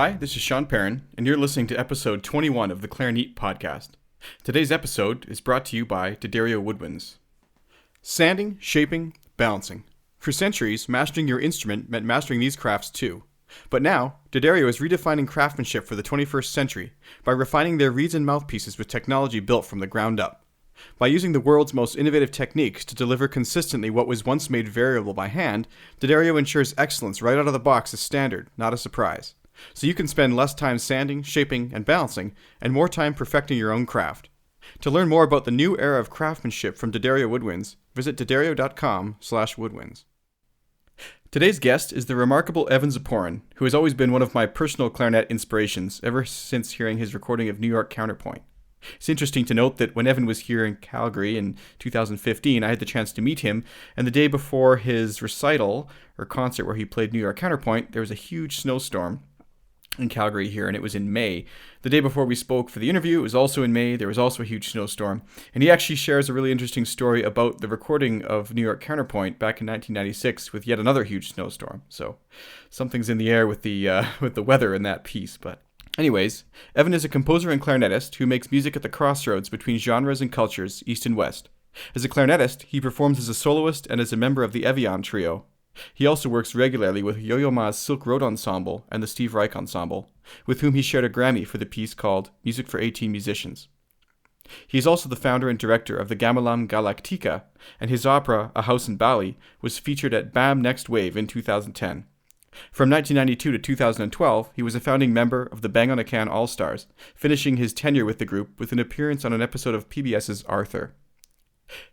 Hi, this is Sean Perrin, and you're listening to episode 21 of the Clarineat podcast. Today's episode is brought to you by D'Addario Woodwinds. Sanding, shaping, balancing. For centuries, mastering your instrument meant mastering these crafts too. But now, D'Addario is redefining craftsmanship for the 21st century by refining their reeds and mouthpieces with technology built from the ground up. By using the world's most innovative techniques to deliver consistently what was once made variable by hand, D'Addario ensures excellence right out of the box as standard, not a surprise. So you can spend less time sanding, shaping, and balancing, and more time perfecting your own craft. To learn more about the new era of craftsmanship from D'Addario Woodwinds, visit d'addario.com/woodwinds. Today's guest is the remarkable Evan Ziporyn, who has always been one of my personal clarinet inspirations ever since hearing his recording of New York Counterpoint. It's interesting to note that when Evan was here in Calgary in 2015, I had the chance to meet him, and the day before his recital, or concert where he played New York Counterpoint, there was a huge snowstorm in Calgary here, and it was in May. The day before we spoke for the interview, it was also in May. There was also a huge snowstorm, and he actually shares a really interesting story about the recording of New York Counterpoint back in 1996 with yet another huge snowstorm. So something's in the air with the weather in that piece. But anyways, Evan is a composer and clarinetist who makes music at the crossroads between genres and cultures, east and west. As a clarinetist, he performs as a soloist and as a member of the Evian Trio. He also works regularly with Yo-Yo Ma's Silk Road Ensemble and the Steve Reich Ensemble, with whom he shared a Grammy for the piece called Music for 18 Musicians. He is also the founder and director of the Gamelan Galactica, and his opera, A House in Bali, was featured at BAM Next Wave in 2010. From 1992 to 2012, he was a founding member of the Bang on a Can All-Stars, finishing his tenure with the group with an appearance on an episode of PBS's Arthur.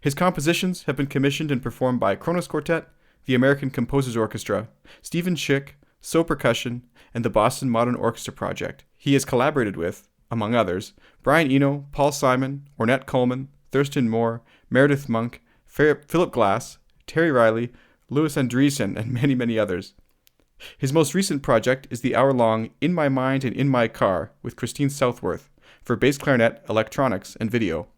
His compositions have been commissioned and performed by Kronos Quartet, the American Composers Orchestra, Stephen Schick, So Percussion, and the Boston Modern Orchestra Project. He has collaborated with, among others, Brian Eno, Paul Simon, Ornette Coleman, Thurston Moore, Meredith Monk, Philip Glass, Terry Riley, Louis Andreessen, and many, many others. His most recent project is the hour-long In My Mind and In My Car with Christine Southworth for bass clarinet, electronics, and video.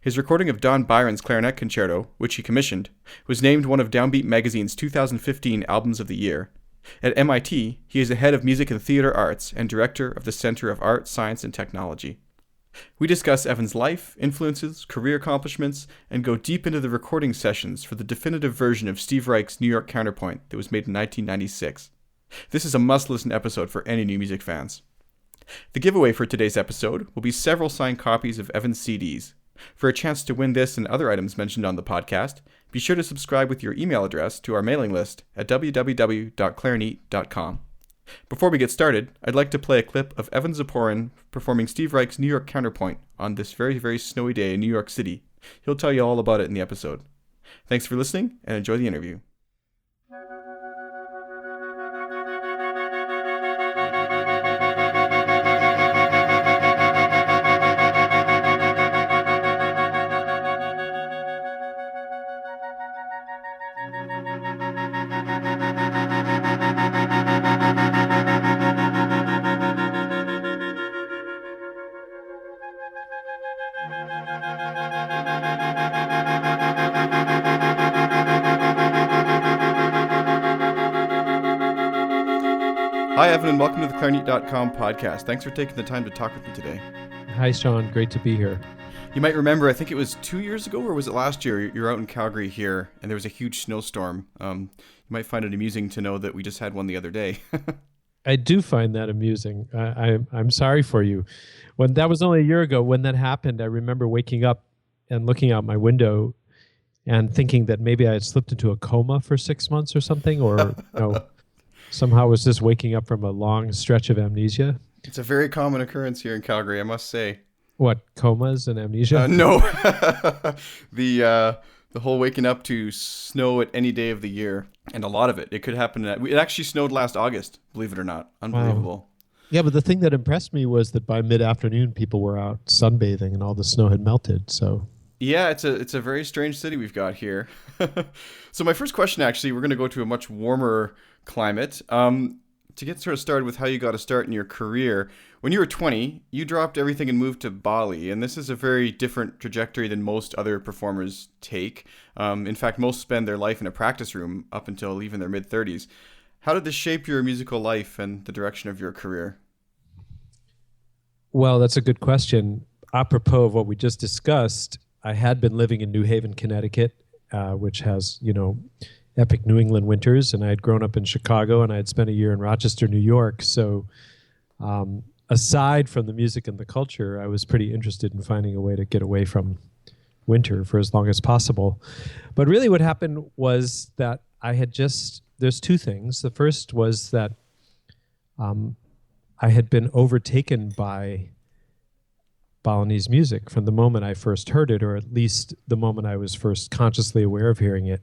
His recording of Don Byron's Clarinet Concerto, which he commissioned, was named one of Downbeat Magazine's 2015 Albums of the Year. At MIT, he is the head of Music and Theater Arts and director of the Center of Art, Science, and Technology. We discuss Evan's life, influences, career accomplishments, and go deep into the recording sessions for the definitive version of Steve Reich's New York Counterpoint that was made in 1996. This is a must-listen episode for any new music fans. The giveaway for today's episode will be several signed copies of Evan's CDs. For a chance to win this and other items mentioned on the podcast, be sure to subscribe with your email address to our mailing list at www.clarineat.com. Before we get started, I'd like to play a clip of Evan Ziporyn performing Steve Reich's New York Counterpoint on this very, very snowy day in New York City. He'll tell you all about it in the episode. Thanks for listening, and enjoy the interview. Hi, Evan, and welcome to the Clarineat.com podcast. Thanks for taking the time to talk with me today. Hi, Sean. Great to be here. You might remember, I think it was 2 years ago, or was it last year? You're out in Calgary here, and there was a huge snowstorm. You might find it amusing to know that we just had one the other day. I do find that amusing. I'm sorry for you. When that was only a year ago, when that happened, I remember waking up and looking out my window and thinking that maybe I had slipped into a coma for 6 months or something, or somehow was just waking up from a long stretch of amnesia. It's a very common occurrence here in Calgary, I must say. What, comas and amnesia? No. The whole waking up to snow at any day of the year, and a lot of it. It could happen. It actually snowed last August, believe it or not. Unbelievable. Wow. Yeah, but the thing that impressed me was that by mid-afternoon, people were out sunbathing and all the snow had melted. So yeah, it's a very strange city we've got here. So my first question, actually, we're going to go to a much warmer climate. To get sort of started with how you got to start in your career, when you were 20, you dropped everything and moved to Bali, and this is a very different trajectory than most other performers take. In fact, most spend their life in a practice room up until even their mid-30s. How did this shape your musical life and the direction of your career? Well, that's a good question. Apropos of what we just discussed, I had been living in New Haven, Connecticut, which has, epic New England winters, and I had grown up in Chicago, and I had spent a year in Rochester, New York. So aside from the music and the culture, I was pretty interested in finding a way to get away from winter for as long as possible. But really what happened was that there's two things. The first was that I had been overtaken by Balinese music from the moment I first heard it, or at least the moment I was first consciously aware of hearing it.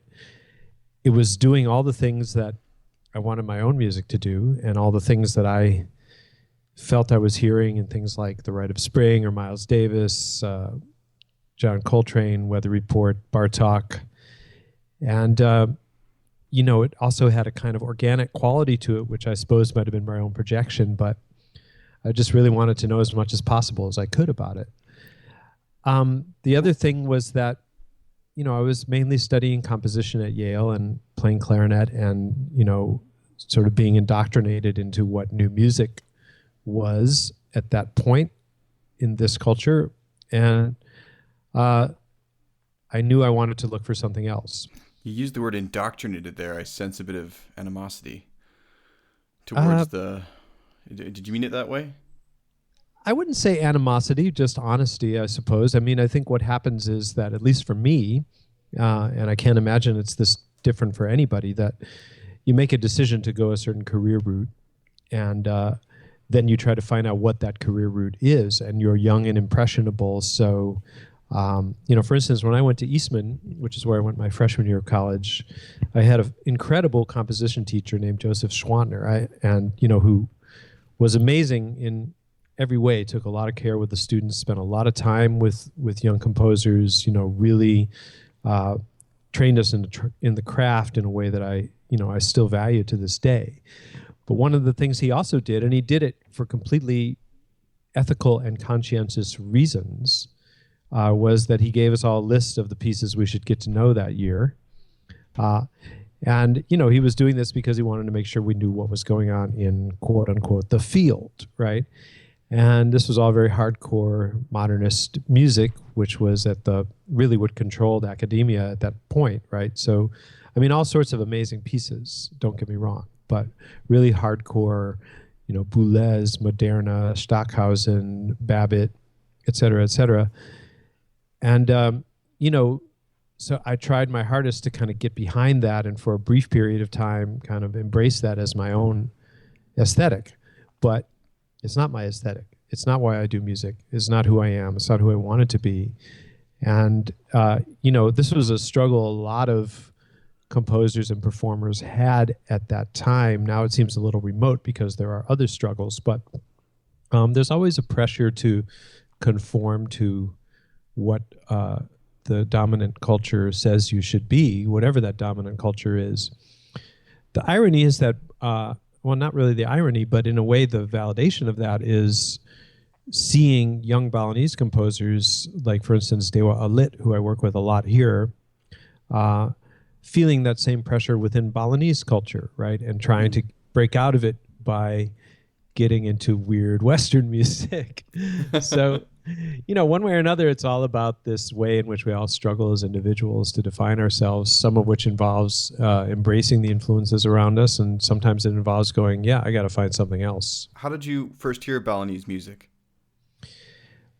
It was doing all the things that I wanted my own music to do, and all the things that I felt I was hearing in things like The Rite of Spring or Miles Davis, John Coltrane, Weather Report, Bartok. And, it also had a kind of organic quality to it, which I suppose might have been my own projection, but I just really wanted to know as much as possible as I could about it. The other thing was that, I was mainly studying composition at Yale and playing clarinet and, sort of being indoctrinated into what new music was at that point in this culture. And I knew I wanted to look for something else. You used the word indoctrinated there. I sense a bit of animosity towards Did you mean it that way? I wouldn't say animosity, just honesty, I suppose. I mean, I think what happens is that, at least for me, and I can't imagine it's this different for anybody, that you make a decision to go a certain career route, and then you try to find out what that career route is, and you're young and impressionable. So, for instance, when I went to Eastman, which is where I went my freshman year of college, I had an incredible composition teacher named Joseph Schwantner, who was amazing in every way, took a lot of care with the students, spent a lot of time with young composers, really trained us in the craft in a way that I still value to this day. But one of the things he also did, and he did it for completely ethical and conscientious reasons, was that he gave us all a list of the pieces we should get to know that year. And, he was doing this because he wanted to make sure we knew what was going on in, quote unquote, the field, right? And this was all very hardcore modernist music, which was really what controlled academia at that point, right? So, I mean, all sorts of amazing pieces, don't get me wrong, but really hardcore, Boulez, Moderna, Stockhausen, Babbitt, et cetera, et cetera. And, so I tried my hardest to kind of get behind that and for a brief period of time kind of embrace that as my own aesthetic. But it's not my aesthetic. It's not why I do music. It's not who I am. It's not who I wanted to be. And, this was a struggle a lot of composers and performers had at that time. Now it seems a little remote because there are other struggles, but there's always a pressure to conform to what the dominant culture says you should be, whatever that dominant culture is. The irony is that, not really the irony, but in a way the validation of that is seeing young Balinese composers, like for instance Dewa Alit, who I work with a lot here, feeling that same pressure within Balinese culture, right? And trying to break out of it by getting into weird Western music. So, one way or another, it's all about this way in which we all struggle as individuals to define ourselves, some of which involves embracing the influences around us, and sometimes it involves going, I got to find something else. How did you first hear Balinese music?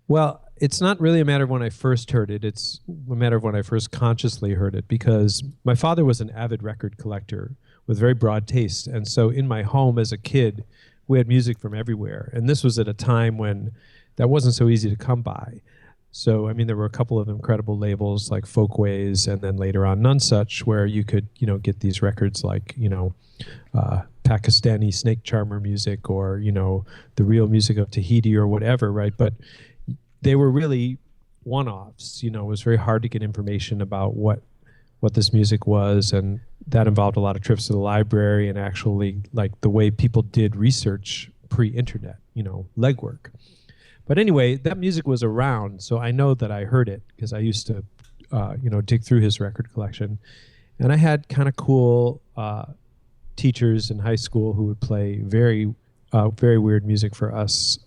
Well, it's not really a matter of when I first heard it. It's a matter of when I first consciously heard it, because my father was an avid record collector with very broad taste. And so in my home as a kid, we had music from everywhere. And this was at a time when that wasn't so easy to come by. So, I mean, there were a couple of incredible labels like Folkways and then later on Nonesuch, where you could, get these records like, Pakistani snake charmer music or, the real music of Tahiti or whatever, right? But they were really one-offs. It was very hard to get information about what this music was, and that involved a lot of trips to the library and actually like the way people did research pre-internet, legwork. But anyway, that music was around, so I know that I heard it because I used to, dig through his record collection. And I had kind of cool teachers in high school who would play very, very weird music for us,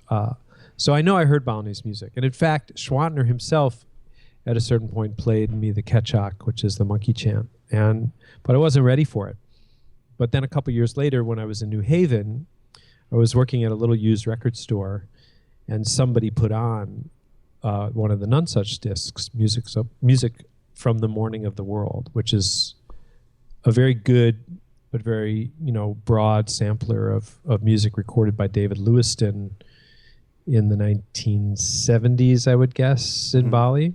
So I know I heard Balinese music. And in fact, Schwantner himself at a certain point played me the Ketchak, which is the monkey chant. But I wasn't ready for it. But then a couple years later, when I was in New Haven, I was working at a little used record store, and somebody put on one of the Nonesuch discs, music from the Morning of the World, which is a very good but very broad sampler of music recorded by David Lewiston in the 1970s, I would guess, in Bali.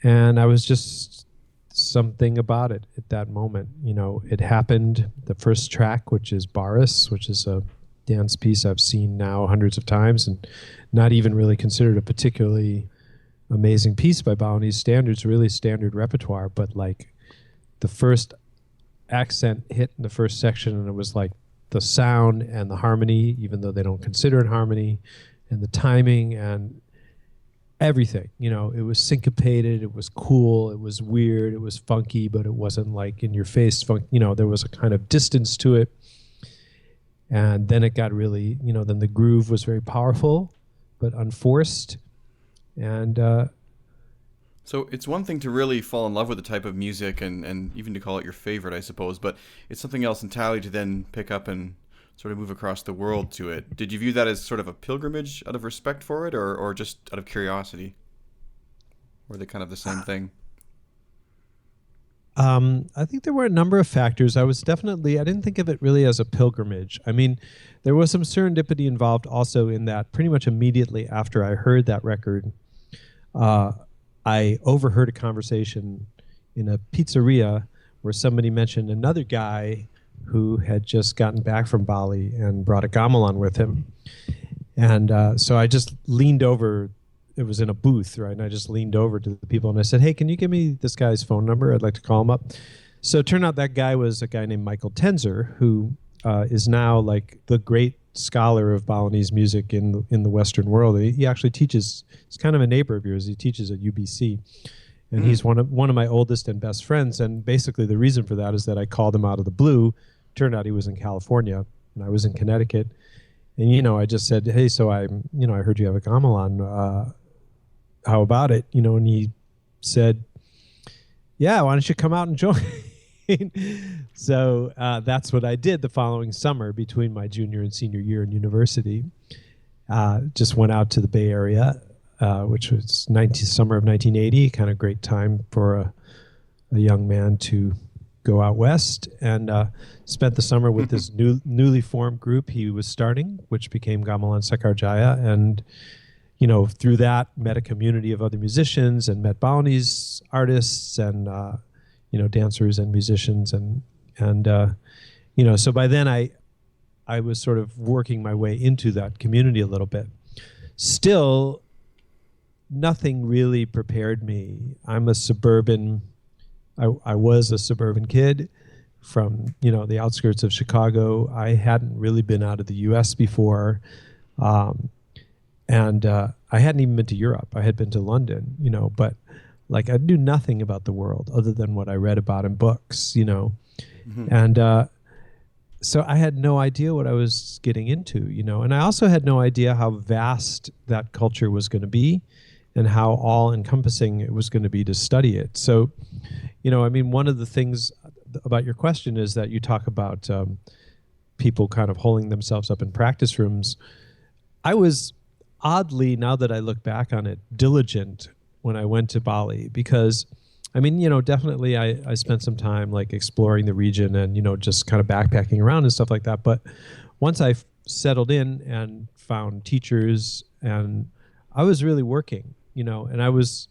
And I was just something about it at that moment. It happened. The first track, which is Baris, which is a dance piece I've seen now hundreds of times and not even really considered a particularly amazing piece by Balinese standards, really standard repertoire. But like the first accent hit in the first section, and it was like the sound and the harmony, even though they don't consider it harmony, and the timing and everything. It was syncopated, it was cool, it was weird, it was funky, but it wasn't like in your face funk. There was a kind of distance to it. And then it got really, then the groove was very powerful, but unforced. And so it's one thing to really fall in love with the type of music and even to call it your favorite, I suppose, but it's something else entirely to then pick up and sort of move across the world to it. Did you view that as sort of a pilgrimage out of respect for it, or just out of curiosity? Were they kind of the same thing? I think there were a number of factors. I didn't think of it really as a pilgrimage. I mean, there was some serendipity involved also in that pretty much immediately after I heard that record, I overheard a conversation in a pizzeria where somebody mentioned another guy who had just gotten back from Bali and brought a gamelan with him. And so I just leaned over. It was in a booth, right? And I just leaned over to the people and I said, hey, can you give me this guy's phone number? I'd like to call him up. So it turned out that guy was a guy named Michael Tenzer, who is now like the great scholar of Balinese music in the Western world. He actually teaches, he's kind of a neighbor of yours. He teaches at UBC. And he's one of my oldest and best friends. And basically the reason for that is that I called him out of the blue. Turned out he was in California and I was in Connecticut. And, I just said, hey, so I heard you have a gamelan. How about it? And he said, yeah, why don't you come out and join? So that's what I did the following summer between my junior and senior year in university. Just went out to the Bay Area, which was summer of 1980, kind of great time for a young man to go out west, and spent the summer with this newly formed group he was starting, which became Gamelan Sekarjaya. And through that, met a community of other musicians and met Balinese artists and, dancers and musicians. And so by then I was sort of working my way into that community a little bit. Still, nothing really prepared me. I was a suburban kid from, the outskirts of Chicago. I hadn't really been out of the U.S. before. And I hadn't even been to Europe. I had been to London, but like I knew nothing about the world other than what I read about in books, And so I had no idea what I was getting into, And I also had no idea how vast that culture was going to be and how all-encompassing it was going to be to study it. So, one of the things about your question is that you talk about people kind of holding themselves up in practice rooms. I was oddly, now that I look back on it, diligent when I went to Bali because, definitely I spent some time like exploring the region and, just kind of backpacking around and stuff like that. But once I settled in and found teachers and I was really working, and I was,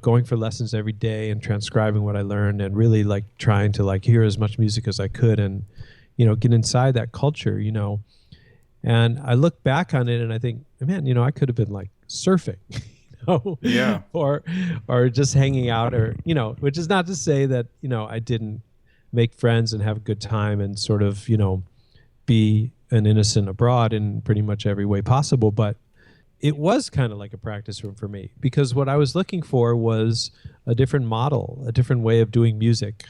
going for lessons every day and transcribing what I learned and really like trying to like hear as much music as I could and, get inside that culture, And I look back on it and I think, man, I could have been like surfing, Yeah. or just hanging out or, which is not to say that, I didn't make friends and have a good time and sort of, be an innocent abroad in pretty much every way possible. But it was kind of like a practice room for me because what I was looking for was a different model, a different way of doing music,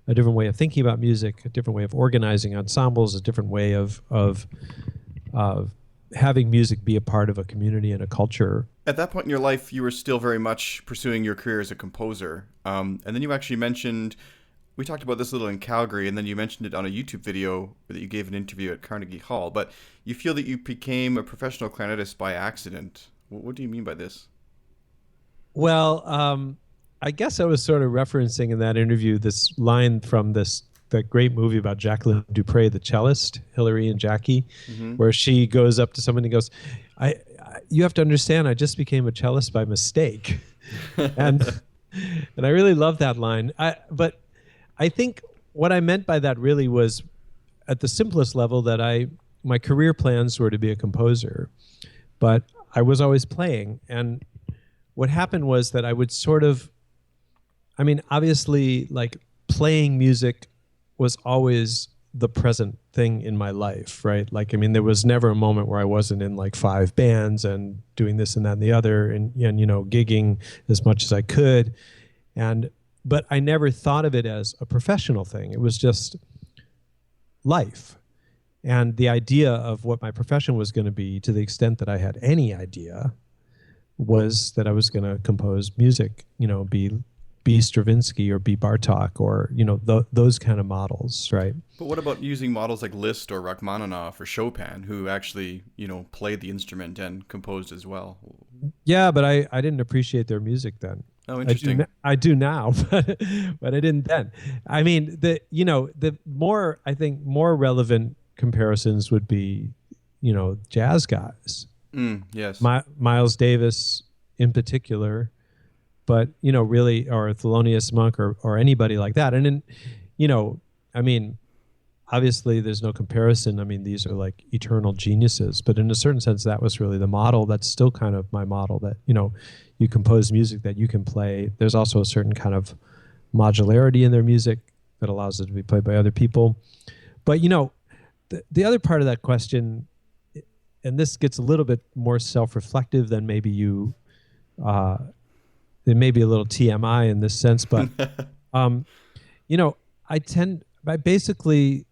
a different way of thinking about music, a different way of organizing ensembles, a different way of having music be a part of a community and a culture. At that point in your life, you were still very much pursuing your career as a composer. And then you actually mentioned, we talked about this a little in Calgary, and then you mentioned it on a YouTube video that you gave an interview at Carnegie Hall. But you feel that you became a professional clarinetist by accident. What do you mean by this? Well, I guess I was sort of referencing in that interview this line from that great movie about Jacqueline Dupre, the cellist, Hillary and Jackie, where she goes up to someone and goes, you have to understand, I just became a cellist by mistake. and I really love that line. But I think what I meant by that really was, at the simplest level, that my career plans were to be a composer, but I was always playing. And what happened was that I would sort of, obviously, like, playing music was always the present thing in my life, right? Like, there was never a moment where I wasn't in like 5 bands and doing this and that and the other, and gigging as much as I could. But I never thought of it as a professional thing. It was just life. And the idea of what my profession was going to be, to the extent that I had any idea, was that I was going to compose music, be Stravinsky or be Bartok or, those kind of models, right? But what about using models like Liszt or Rachmaninoff or Chopin, who actually, played the instrument and composed as well? Yeah, but I didn't appreciate their music then. Oh, interesting. I do now, but I didn't then. The more relevant comparisons would be, jazz guys. Yes. Miles Davis in particular, but, really, or Thelonious Monk or anybody like that. And then, obviously there's no comparison. These are like eternal geniuses, but in a certain sense, that was really the model. That's still kind of my model, that, you compose music that you can play. There's also a certain kind of modularity in their music that allows it to be played by other people. But, the other part of that question, and this gets a little bit more self-reflective than maybe you, it may be a little TMI in this sense, but, I basically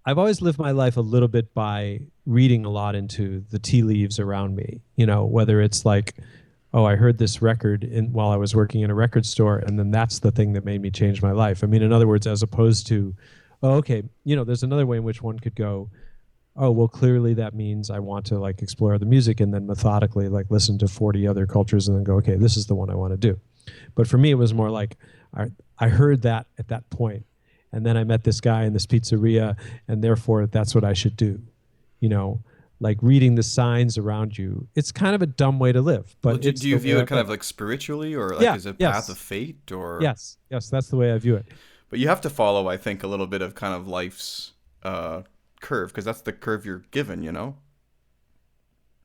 I've always lived my life a little bit by reading a lot into the tea leaves around me, whether it's like, oh, I heard this record while I was working in a record store, and then that's the thing that made me change my life. In other words, as opposed to, oh, okay, there's another way in which one could go, oh, well, clearly that means I want to like explore the music, and then methodically like listen to 40 other cultures and then go, okay, this is the one I want to do. But for me, it was more like, I heard that at that point, and then I met this guy in this pizzeria, and therefore that's what I should do. Like reading the signs around you. It's kind of a dumb way to live. But do you view it kind of like spiritually, or like as a path of fate? Or yes, that's the way I view it. But you have to follow, I think, a little bit of kind of life's curve, because that's the curve you're given,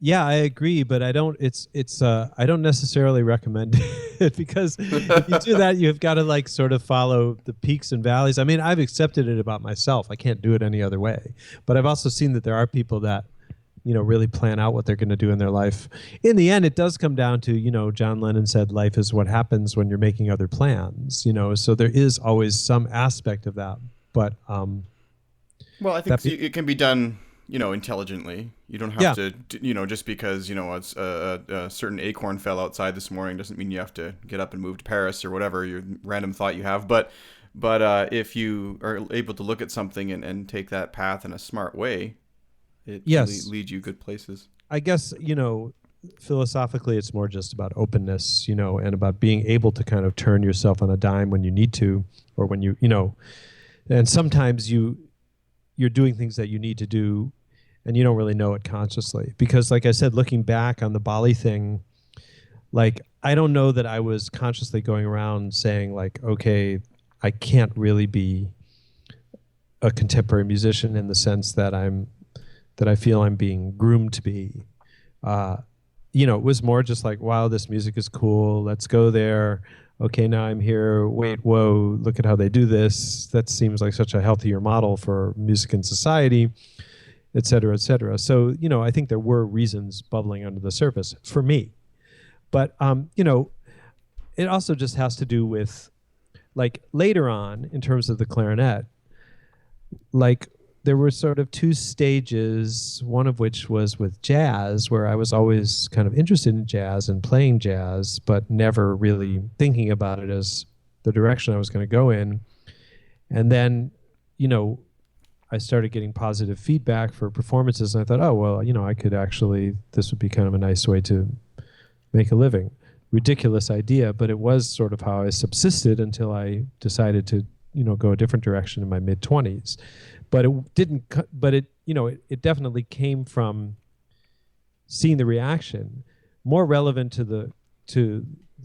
Yeah, I agree, but I don't. I don't necessarily recommend it, because if you do that, you've got to like sort of follow the peaks and valleys. I've accepted it about myself. I can't do it any other way. But I've also seen that there are people that, really plan out what they're going to do in their life. In the end, it does come down to, John Lennon said, life is what happens when you're making other plans. So there is always some aspect of that. But well, I think it can be done, intelligently. You don't have to, just because, it's a certain acorn fell outside this morning doesn't mean you have to get up and move to Paris or whatever your random thought you have. But if you are able to look at something and take that path in a smart way, it leads you good places. I guess, philosophically, it's more just about openness, and about being able to kind of turn yourself on a dime when you need to, or when you, and sometimes you're doing things that you need to do, and you don't really know it consciously. Because like I said, looking back on the Bali thing, like, I don't know that I was consciously going around saying like, okay, I can't really be a contemporary musician in the sense that I feel I'm being groomed to be. It was more just like, wow, this music is cool. Let's go there. Okay, now I'm here. Wait, whoa, look at how they do this. That seems like such a healthier model for music and society, et cetera, et cetera. So, I think there were reasons bubbling under the surface for me. But, it also just has to do with, like, later on, in terms of the clarinet, like, there were sort of two stages, one of which was with jazz, where I was always kind of interested in jazz and playing jazz, but never really thinking about it as the direction I was going to go in. And then, I started getting positive feedback for performances, and I thought, oh, well, I could actually, this would be kind of a nice way to make a living. Ridiculous idea, but it was sort of how I subsisted until I decided to, go a different direction in my mid-20s. But it didn't, but it definitely came from seeing the reaction. More relevant to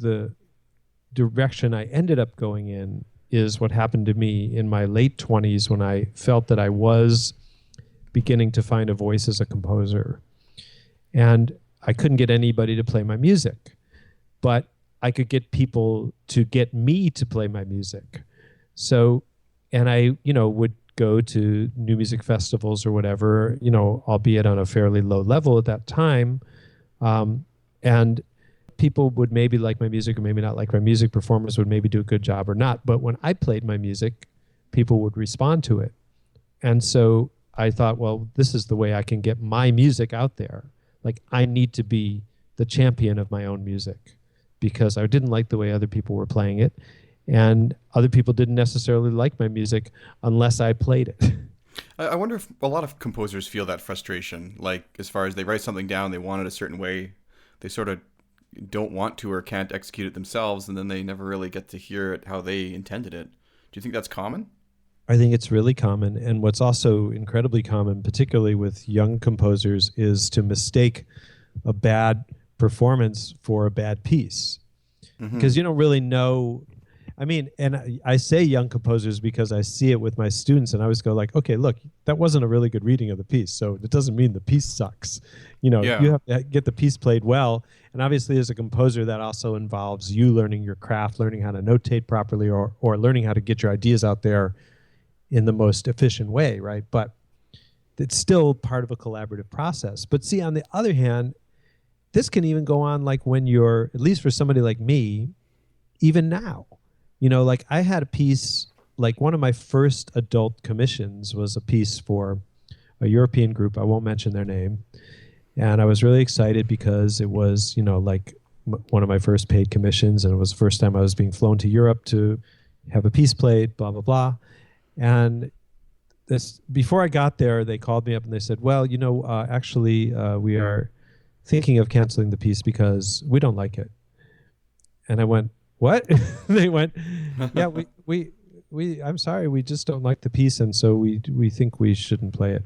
the direction I ended up going in is what happened to me in my late 20s when I felt that I was beginning to find a voice as a composer. And I couldn't get anybody to play my music, but I could get people to get me to play my music. So, and I, would go to new music festivals or whatever, albeit on a fairly low level at that time. And people would maybe like my music or maybe not like my music. Performers would maybe do a good job or not. But when I played my music, people would respond to it. And so I thought, well, this is the way I can get my music out there. Like, I need to be the champion of my own music because I didn't like the way other people were playing it. And other people didn't necessarily like my music unless I played it. I wonder if a lot of composers feel that frustration, like as far as they write something down, they want it a certain way, they sort of don't want to or can't execute it themselves, and then they never really get to hear it how they intended it. Do you think that's common? I think it's really common. And what's also incredibly common, particularly with young composers, is to mistake a bad performance for a bad piece. Because you don't really know. I mean, and I say young composers because I see it with my students, and I always go like, okay, look, that wasn't a really good reading of the piece, so it doesn't mean the piece sucks. You have to get the piece played well, and obviously as a composer, that also involves you learning your craft, learning how to notate properly, or learning how to get your ideas out there in the most efficient way, right? But it's still part of a collaborative process. But see, on the other hand, this can even go on like when you're, at least for somebody like me, even now. Like I had a piece, like one of my first adult commissions was a piece for a European group. I won't mention their name. And I was really excited because it was, like one of my first paid commissions. And it was the first time I was being flown to Europe to have a piece played, blah, blah, blah. And before I got there, they called me up and they said, well, actually, we are thinking of canceling the piece because we don't like it. And I went, what? They went, yeah, I'm sorry, we just don't like the piece, and so we think we shouldn't play it.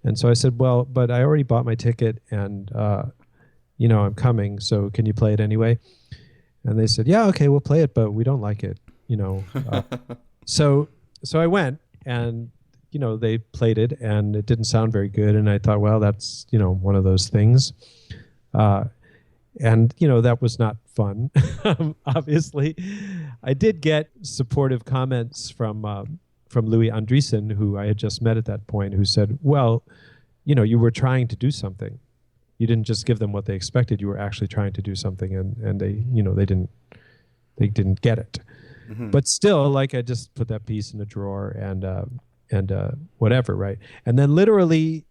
And so I said, well, but I already bought my ticket, and I'm coming, so can you play it anyway? And they said, yeah, okay, we'll play it, but we don't like it, So I went, and they played it, and it didn't sound very good, and I thought, well, that's one of those things. And, that was not fun, obviously. I did get supportive comments from Louis Andriessen, who I had just met at that point, who said, well, you were trying to do something. You didn't just give them what they expected. You were actually trying to do something, and they, they didn't get it. Mm-hmm. But still, like, I just put that piece in a drawer and whatever, right? And then literally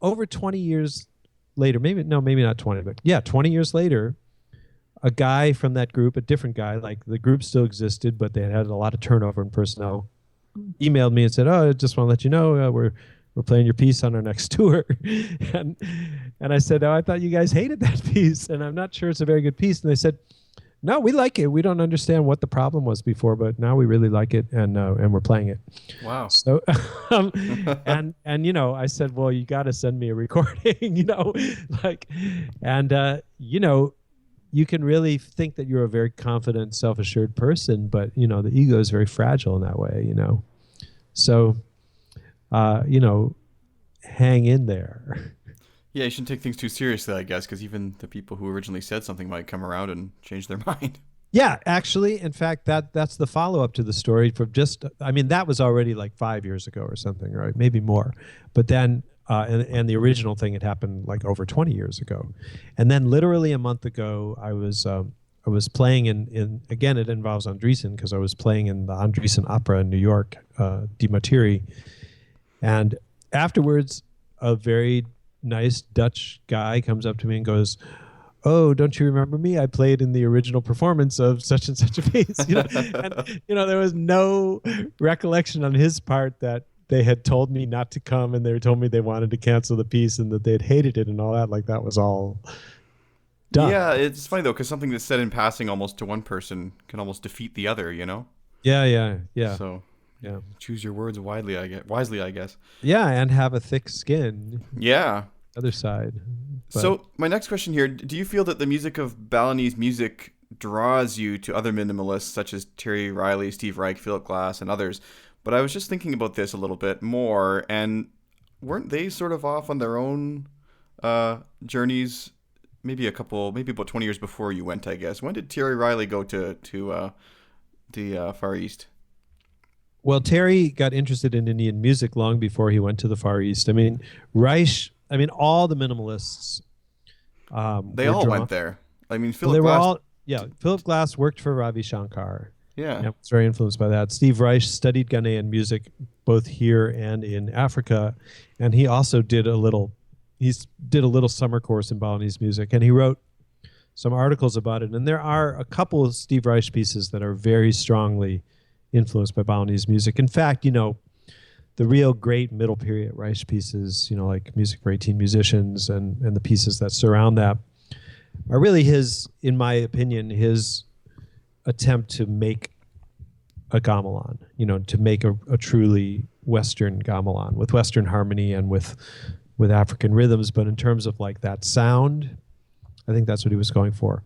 over 20 years later, maybe not 20, but yeah, 20 years later, a guy from that group, a different guy, like the group still existed, but they had a lot of turnover in personnel, emailed me and said, oh, I just want to let you know we're playing your piece on our next tour. and I said, oh, I thought you guys hated that piece, and I'm not sure it's a very good piece. And they said, no, we like it. We don't understand what the problem was before, but now we really like it, and we're playing it. Wow. So, and I said, well, you got to send me a recording, you can really think that you're a very confident, self-assured person, but the ego is very fragile in that way, So, hang in there. Yeah, you shouldn't take things too seriously, I guess, because even the people who originally said something might come around and change their mind. Yeah, actually, in fact, that's the follow-up to the story from that was already like 5 years ago or something, right? Maybe more. But then, and the original thing had happened like over 20 years ago. And then literally a month ago, I was playing in again, it involves Andriessen, because I was playing in the Andriessen Opera in New York, Di Mattieri. And afterwards, a very nice Dutch guy comes up to me and goes, "Oh, don't you remember me? I played in the original performance of such and such a piece." And there was no recollection on his part that they had told me not to come, and they told me they wanted to cancel the piece and that they'd hated it and all that. Like, that was all done. Yeah, it's funny though, because something that's said in passing almost to one person can almost defeat the other. Yeah. So Yeah. choose your words wisely, I guess. Yeah, and have a thick skin. Yeah. Other side. But So my next question here: do you feel that the music of Balinese music draws you to other minimalists such as Terry Riley, Steve Reich, Philip Glass, and others? But I was just thinking about this a little bit more, and weren't they sort of off on their own journeys? Maybe about 20 years before you went, I guess. When did Terry Riley go to the Far East? Well, Terry got interested in Indian music long before he went to the Far East. I mean, Reich. I mean, all the minimalists. They all went there. I mean, Philip Glass. Philip Glass worked for Ravi Shankar. Yeah. Was very influenced by that. Steve Reich studied Ghanaian music both here and in Africa, and he also did a little summer course in Balinese music, and he wrote some articles about it. And there are a couple of Steve Reich pieces that are very strongly influenced by Balinese music. In fact, the real great middle period Reich pieces, like Music for 18 Musicians and the pieces that surround that, are really in my opinion, his attempt to make a gamelan, to make a truly Western gamelan with Western harmony and with African rhythms. But in terms of like that sound, I think that's what he was going for.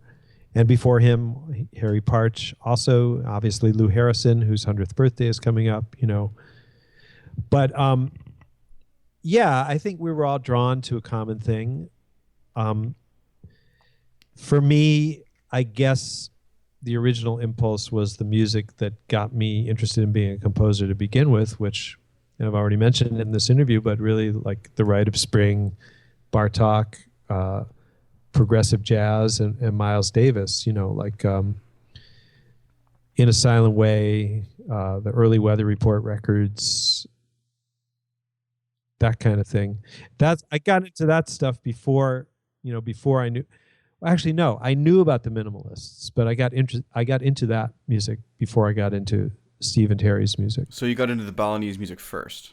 And before him, Harry Parch, also obviously Lou Harrison, whose 100th birthday is coming up, But I think we were all drawn to a common thing. For me, I guess the original impulse was the music that got me interested in being a composer to begin with, which I've already mentioned in this interview, but really like The Rite of Spring, Bartok, progressive jazz, and Miles Davis, like In a Silent Way, the early Weather Report records, that kind of thing. I got into that stuff before I knew. Actually, no, I knew about the minimalists, but I got into that music before I got into Steve and Terry's music. So you got into the Balinese music first?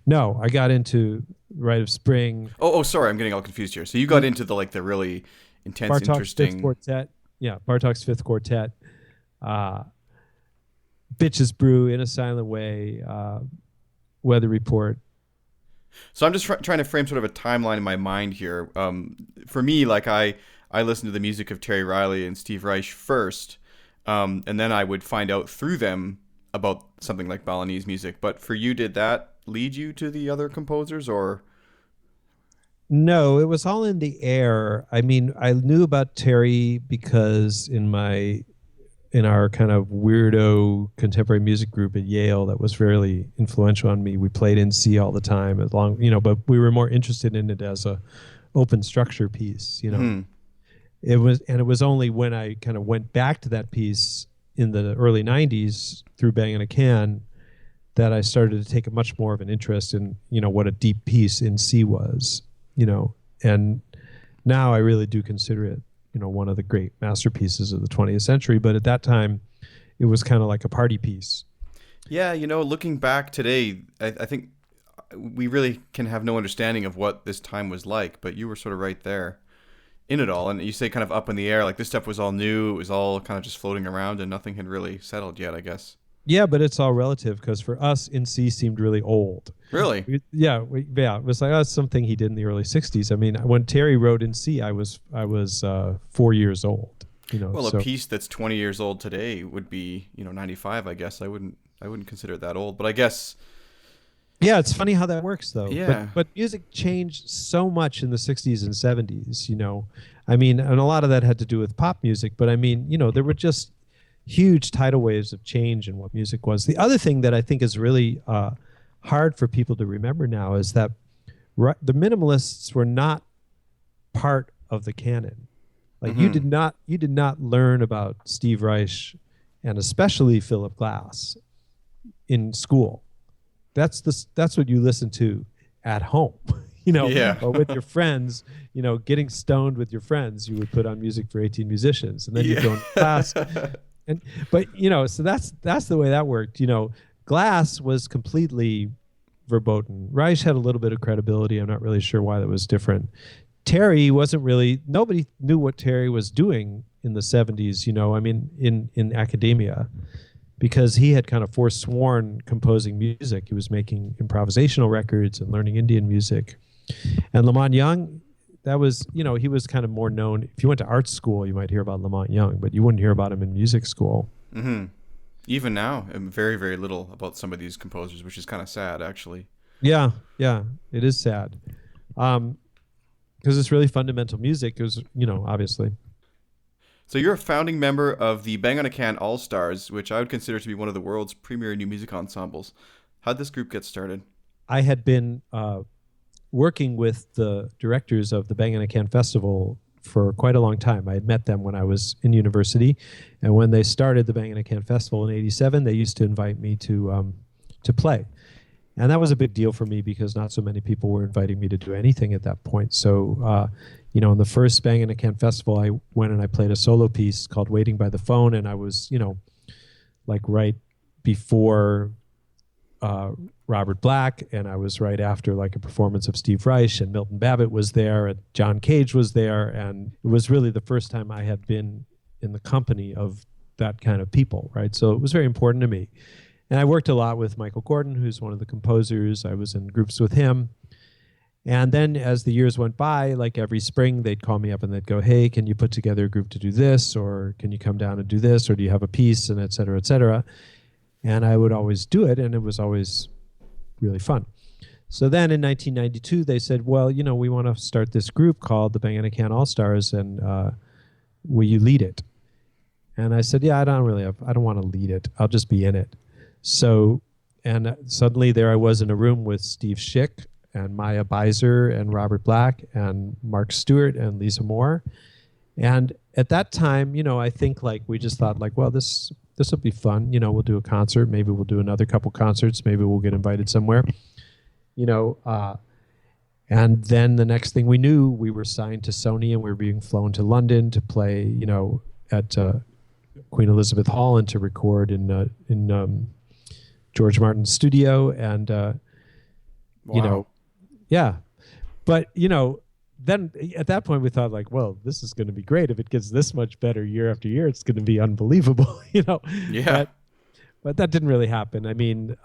No, I got into Rite of Spring. Oh, sorry, I'm getting all confused here. So you got into the really intense, Bartok's interesting Fifth Quartet. Yeah, Bartok's Fifth Quartet. Bitches Brew, In a Silent Way, Weather Report. So I'm just trying to frame sort of a timeline in my mind here. For me, like I listened to the music of Terry Riley and Steve Reich first, and then I would find out through them about something like Balinese music. But for you, did that lead you to the other composers, or? No, it was all in the air. I mean, I knew about Terry because in our kind of weirdo contemporary music group at Yale that was really influential on me. We played in C all the time, but we were more interested in it as a open structure piece, Mm-hmm. It was only when I kind of went back to that piece in the early 90s through Bang in a Can that I started to take a much more of an interest in, what a deep piece in C was, and now I really do consider it, one of the great masterpieces of the 20th century. But at that time, it was kind of like a party piece. Yeah, looking back today, I think we really can have no understanding of what this time was like, but you were sort of right there in it all. And you say kind of up in the air, like this stuff was all new. It was all kind of just floating around and nothing had really settled yet, I guess. Yeah, but it's all relative because for us, In C seemed really old. Really? It was like, it's something he did in the early 60s. I mean, when Terry wrote In C, I was 4 years old. Well, a piece that's 20 years old today would be 95, I guess. I wouldn't consider it that old, but I guess. Yeah, it's funny how that works, though. Yeah. But music changed so much in the 60s and 70s, I mean, and a lot of that had to do with pop music, but I mean, there were just huge tidal waves of change in what music was. The other thing that I think is really hard for people to remember now is that the minimalists were not part of the canon. Like you did not learn about Steve Reich and especially Philip Glass in school. that's what you listen to at home, Yeah. or with your friends, getting stoned with your friends. You would put on music for 18 musicians, and then you'd go into class. But so that's the way that worked. Glass was completely verboten. Reich had a little bit of credibility. I'm not really sure why that was different. Terry wasn't really, nobody knew what Terry was doing in the 70s, in academia, because he had kind of forsworn composing music. He was making improvisational records and learning Indian music. And Lamont Young, that was, he was kind of more known. If you went to art school, you might hear about Lamont Young, but you wouldn't hear about him in music school. Mm-hmm. Even now, very, very little about some of these composers, which is kind of sad, actually. Yeah, it is sad. Because it's really fundamental music, because, obviously. So you're a founding member of the Bang on a Can All-Stars, which I would consider to be one of the world's premier new music ensembles. How'd this group get started? I had been working with the directors of the Bang on a Can Festival for quite a long time. I had met them when I was in university, and when they started the Bang on a Can Festival in '87, they used to invite me to play. And that was a big deal for me because not so many people were inviting me to do anything at that point. So, in the first Bang on a Can Festival, I went and I played a solo piece called Waiting by the Phone, and I was, like right before Robert Black, and I was right after like a performance of Steve Reich, and Milton Babbitt was there, and John Cage was there, and it was really the first time I had been in the company of that kind of people, right? So it was very important to me. And I worked a lot with Michael Gordon, who's one of the composers. I was in groups with him. And then as the years went by, like every spring, they'd call me up and they'd go, hey, can you put together a group to do this? Or can you come down and do this? Or do you have a piece? And et cetera, et cetera. And I would always do it, and it was always really fun. So then in 1992, they said, well, we want to start this group called the Bang on a Can All-Stars, and will you lead it? And I said, yeah, I don't want to lead it. I'll just be in it. So, and suddenly there I was in a room with Steve Schick and Maya Beiser and Robert Black and Mark Stewart and Lisa Moore. And at that time, I think like we just thought like, well, this will be fun. We'll do a concert. Maybe we'll do another couple concerts. Maybe we'll get invited somewhere. And then the next thing we knew, we were signed to Sony, and we were being flown to London to play, at Queen Elizabeth Hall and to record in George Martin's studio. And, Wow. yeah. But, then at that point we thought like, well, this is going to be great. If it gets this much better year after year, it's going to be unbelievable, Yeah. But that didn't really happen. I mean,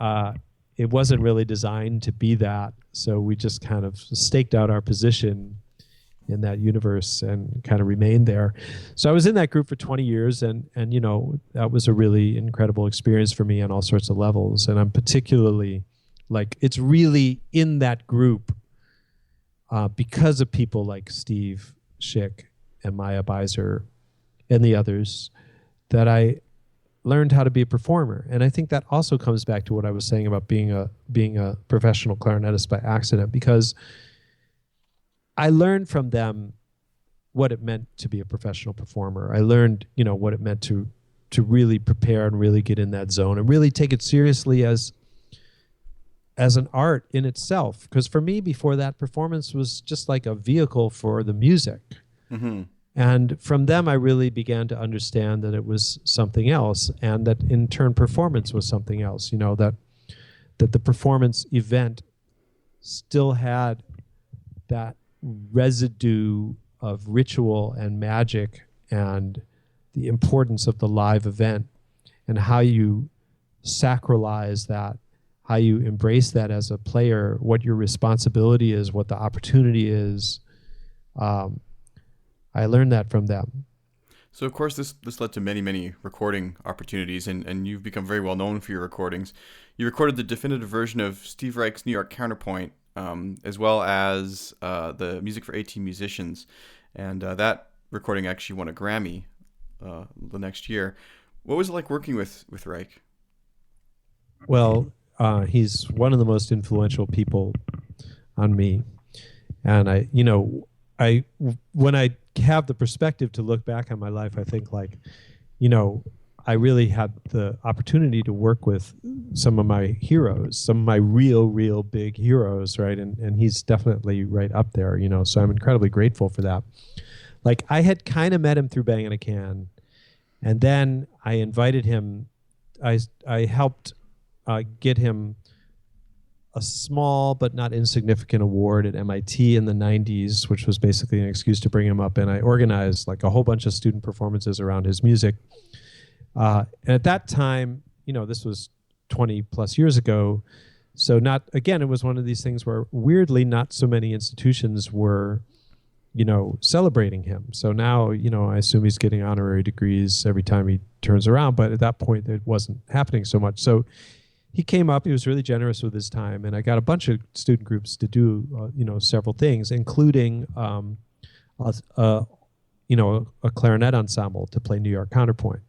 it wasn't really designed to be that. So we just kind of staked out our position in that universe and kind of remained there. So I was in that group for 20 years, and that was a really incredible experience for me on all sorts of levels. And I'm particularly like, it's really in that group because of people like Steve Schick and Maya Beiser and the others that I learned how to be a performer. And I think that also comes back to what I was saying about being a professional clarinetist by accident, because I learned from them what it meant to be a professional performer. I learned, what it meant to really prepare and really get in that zone and really take it seriously as an art in itself. Because for me, before that, performance was just like a vehicle for the music. Mm-hmm. And from them, I really began to understand that it was something else, and that in turn, performance was something else. That the performance event still had that residue of ritual and magic and the importance of the live event, and how you sacralize that, how you embrace that as a player, what your responsibility is, what the opportunity is. I learned that from them. So, of course, this led to many, many recording opportunities, and you've become very well known for your recordings. You recorded the definitive version of Steve Reich's New York Counterpoint, as well as the music for 18 musicians. And that recording actually won a Grammy the next year. What was it like working with Reich? Well, he's one of the most influential people on me. And when I have the perspective to look back on my life, I think like, I really had the opportunity to work with some of my heroes, some of my real big heroes, right? And he's definitely right up there, so I'm incredibly grateful for that. Like, I had kind of met him through Bang on a Can, and then I invited him. I helped get him a small but not insignificant award at MIT in the 90s, which was basically an excuse to bring him up. And I organized like a whole bunch of student performances around his music. And at that time, this was 20 plus years ago. So it was one of these things where weirdly not so many institutions were, celebrating him. So now, I assume he's getting honorary degrees every time he turns around. But at that point, it wasn't happening so much. So he came up, he was really generous with his time, and I got a bunch of student groups to do, several things, including, a clarinet ensemble to play New York Counterpoint.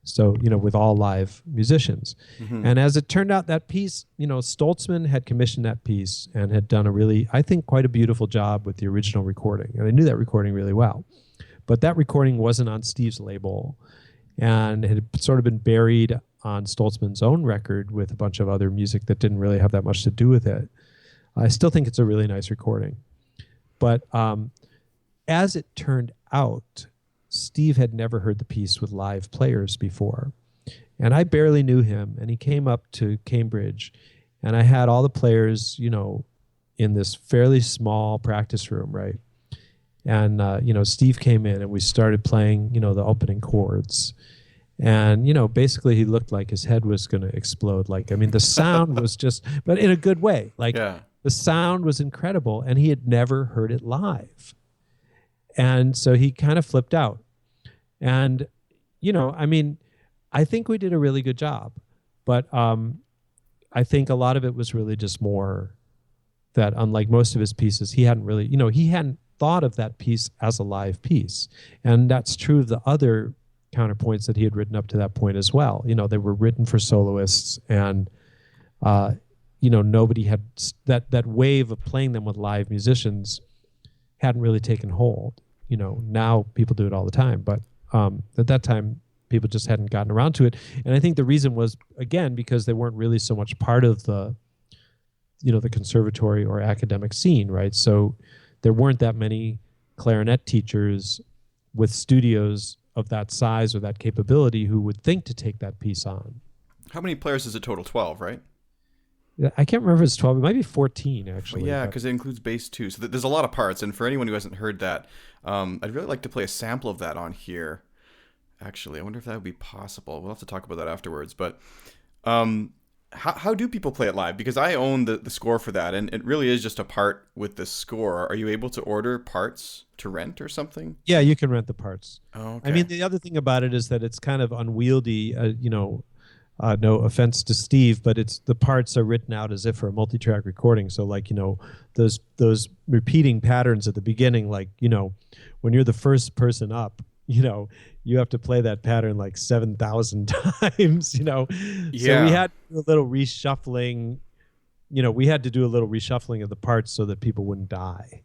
So, with all live musicians. Mm-hmm. And as it turned out, that piece, Stoltzman had commissioned that piece and had done a really, I think, quite a beautiful job with the original recording. And I knew that recording really well. But that recording wasn't on Steve's label, and it had sort of been buried on Stoltzman's own record with a bunch of other music that didn't really have that much to do with it. I still think it's a really nice recording. But as it turned out, Steve had never heard the piece with live players before. And I barely knew him, and he came up to Cambridge, and I had all the players, in this fairly small practice room, right? And, Steve came in, and we started playing, the opening chords. And, basically he looked like his head was going to explode. The sound was just, but in a good way. The sound was incredible, and he had never heard it live. And so he kind of flipped out. And, I think we did a really good job. But I think a lot of it was really just more that, unlike most of his pieces, he hadn't really, he hadn't thought of that piece as a live piece. And that's true of the other counterpoints that he had written up to that point as well. They were written for soloists, and nobody had that wave of playing them with live musicians hadn't really taken hold. Now people do it all the time, but at that time people just hadn't gotten around to it. And I think the reason was, again, because they weren't really so much part of the the conservatory or academic scene, right? So there weren't that many clarinet teachers with studios of that size or that capability who would think to take that piece on. How many players is it total? 12, right? I can't remember if it's 12. It might be 14, actually. Well, yeah, because it includes bass too. So there's a lot of parts. And for anyone who hasn't heard that, I'd really like to play a sample of that on here. Actually, I wonder if that would be possible. We'll have to talk about that afterwards. But how do people play it live? Because I own the score for that, and it really is just a part with the score. Are you able to order parts to rent or something? Yeah, you can rent the parts. Oh, okay. The other thing about it is that it's kind of unwieldy, no offense to Steve, but the parts are written out as if for a multi-track recording. So those repeating patterns at the beginning, when you're the first person up, you have to play that pattern 7,000 times, Yeah. So we had to do a little reshuffling, we had to do a little reshuffling of the parts so that people wouldn't die,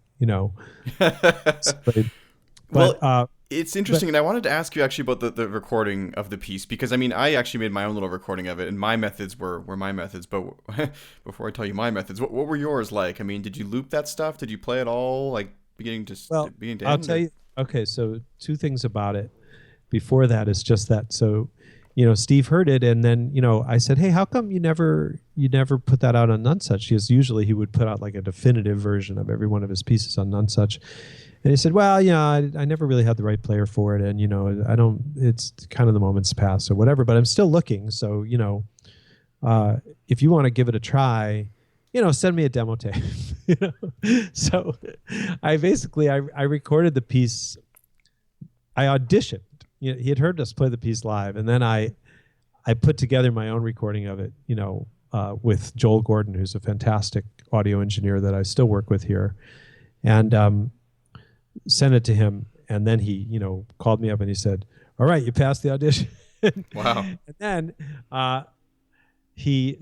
Well, it's interesting, and I wanted to ask you actually about the recording of the piece, because I actually made my own little recording of it, and my methods were my methods. But before I tell you my methods, what were yours like? Did you loop that stuff? Did you play it all beginning to end? I'll tell you. Okay, so two things about it. Before that is just that. So, Steve heard it, and then I said, "Hey, how come you never put that out on Nonesuch?" Because usually he would put out a definitive version of every one of his pieces on Nonesuch. And he said, "Well, I never really had the right player for it, and I don't. It's kind of the moment's passed or whatever. But I'm still looking. So if you want to give it a try, send me a demo tape." So I recorded the piece. I auditioned. He had heard us play the piece live, and then I put together my own recording of it. With Joel Gordon, who's a fantastic audio engineer that I still work with here, and sent it to him, and then he, called me up and he said, "All right, you passed the audition." Wow. And then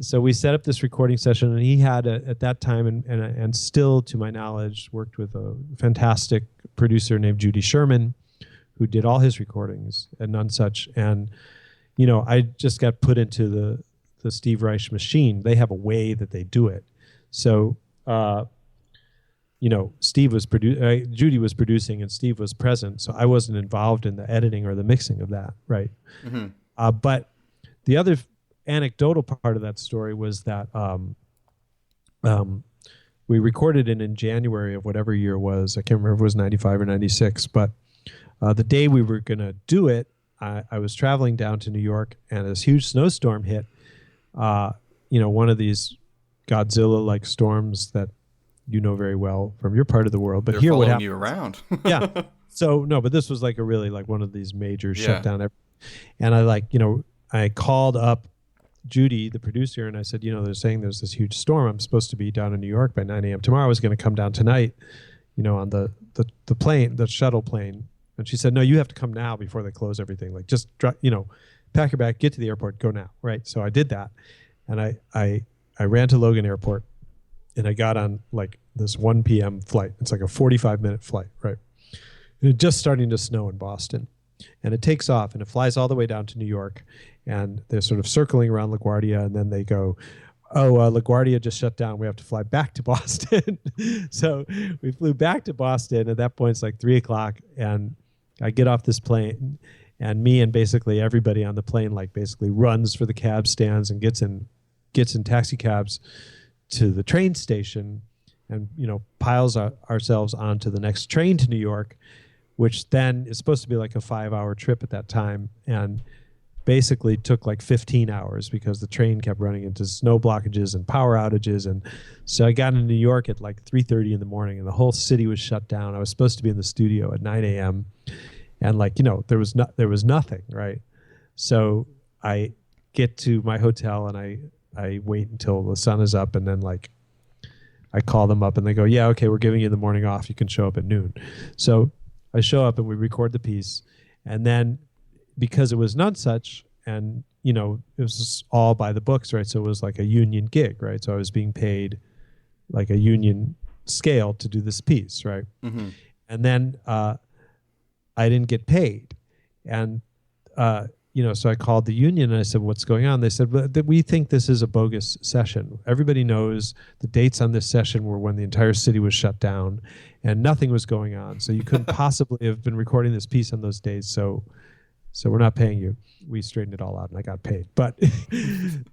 so we set up this recording session, and he had at that time, and still to my knowledge, worked with a fantastic producer named Judy Sherman, who did all his recordings at Nonesuch. And I just got put into the Steve Reich machine. They have a way that they do it. So, Steve was Judy was producing and Steve was present. So I wasn't involved in the editing or the mixing of that. Right. Mm-hmm. But the other anecdotal part of that story was that we recorded it in January of whatever year it was. I can't remember if it was 95 or 96, but the day we were going to do it, I was traveling down to New York and this huge snowstorm hit, one of these Godzilla-like storms that you know very well from your part of the world. But They're here what following happened, you around. yeah. So, no, but this was like one of these major Yeah. shutdown. And I called up Judy, the producer, and I said, they're saying there's this huge storm. I'm supposed to be down in New York by 9 a.m. tomorrow. I was going to come down tonight, on the plane, the shuttle plane. And she said, no, you have to come now before they close everything. Like, just, pack your bag, get to the airport, go now. Right. So I did that. And I ran to Logan Airport and I got on like this 1 p.m. flight. It's like a 45-minute flight. Right. And it's just starting to snow in Boston. And it takes off and it flies all the way down to New York. And they're sort of circling around LaGuardia. And then they go, LaGuardia just shut down. We have to fly back to Boston. So we flew back to Boston. At that point, it's like 3 o'clock. And I get off this plane. And me and basically everybody on the plane like basically runs for the cab stands and gets in taxi cabs to the train station and, piles ourselves onto the next train to New York, which then is supposed to be like a 5-hour trip at that time. And basically took like 15 hours because the train kept running into snow blockages and power outages. And so I got into New York at like 3:30 in the morning and the whole city was shut down. I was supposed to be in the studio at 9 a.m. And there was nothing, right? So I get to my hotel and I wait until the sun is up and then like I call them up and they go, yeah, okay, we're giving you the morning off. You can show up at noon. So I show up and we record the piece. And then because it was none such and, it was just all by the books, right? So it was like a union gig, right? So I was being paid like a union scale to do this piece, right? Mm-hmm. And then I didn't get paid. And, so I called the union and I said, what's going on? They said, we think this is a bogus session. Everybody knows the dates on this session were when the entire city was shut down and nothing was going on. So you couldn't possibly have been recording this piece on those days. So we're not paying you. We straightened it all out and I got paid. But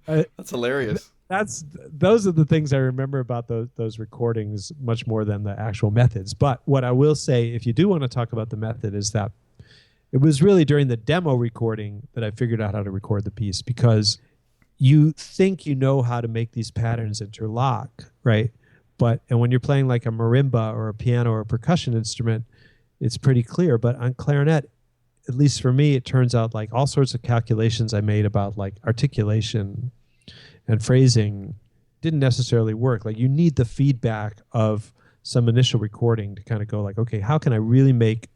that's hilarious. Those are the things I remember about those recordings much more than the actual methods. But what I will say, if you do want to talk about the method, is that it was really during the demo recording that I figured out how to record the piece, because you think you know how to make these patterns interlock, right? And when you're playing like a marimba or a piano or a percussion instrument, it's pretty clear. But on clarinet, at least for me, it turns out like all sorts of calculations I made about like articulation and phrasing didn't necessarily work. Like you need the feedback of some initial recording to kind of go like, okay, how can I really make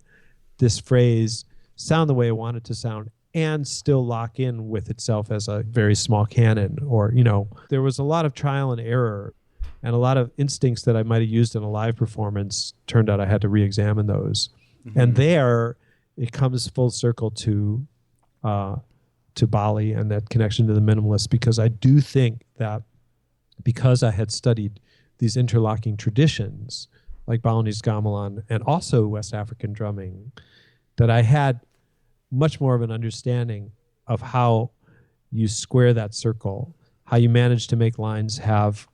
this phrase sound the way I want it to sound and still lock in with itself as a very small canon? Or, there was a lot of trial and error and a lot of instincts that I might have used in a live performance. Turned out I had to re-examine those. Mm-hmm. And there it comes full circle to Bali and that connection to the minimalists, because I do think that because I had studied these interlocking traditions like Balinese gamelan and also West African drumming, that I had much more of an understanding of how you square that circle, how you manage to make lines have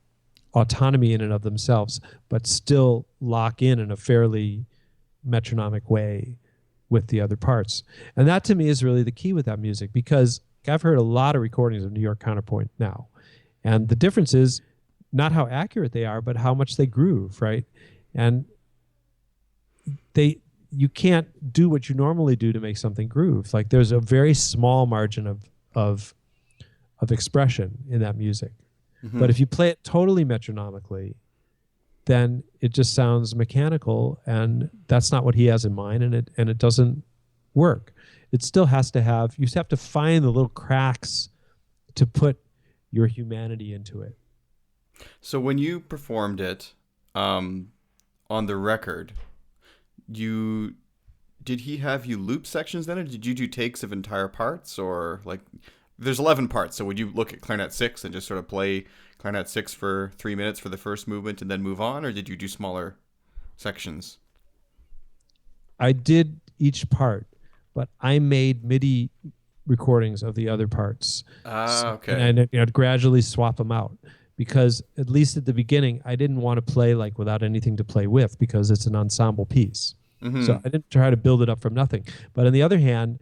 autonomy in and of themselves, but still lock in a fairly metronomic way with the other parts. And that to me is really the key with that music, because I've heard a lot of recordings of New York Counterpoint now. And the difference is not how accurate they are, but how much they groove, right? And you can't do what you normally do to make something groove. Like there's a very small margin of expression in that music. Mm-hmm. But if you play it totally metronomically, then it just sounds mechanical, and that's not what he has in mind, and it doesn't work. It still has to have, you have to find the little cracks to put your humanity into it. So when you performed it on the record, you did he have you loop sections then, or did you do takes of entire parts, or like there's 11 parts, so would you look at Clarinet 6 and just sort of play Clarinet 6 for 3 minutes for the first movement and then move on, or did you do smaller sections? I did each part, but I made MIDI recordings of the other parts. Okay. And I'd gradually swap them out because at least at the beginning, I didn't want to play like without anything to play with because it's an ensemble piece. Mm-hmm. So I didn't try to build it up from nothing. But on the other hand,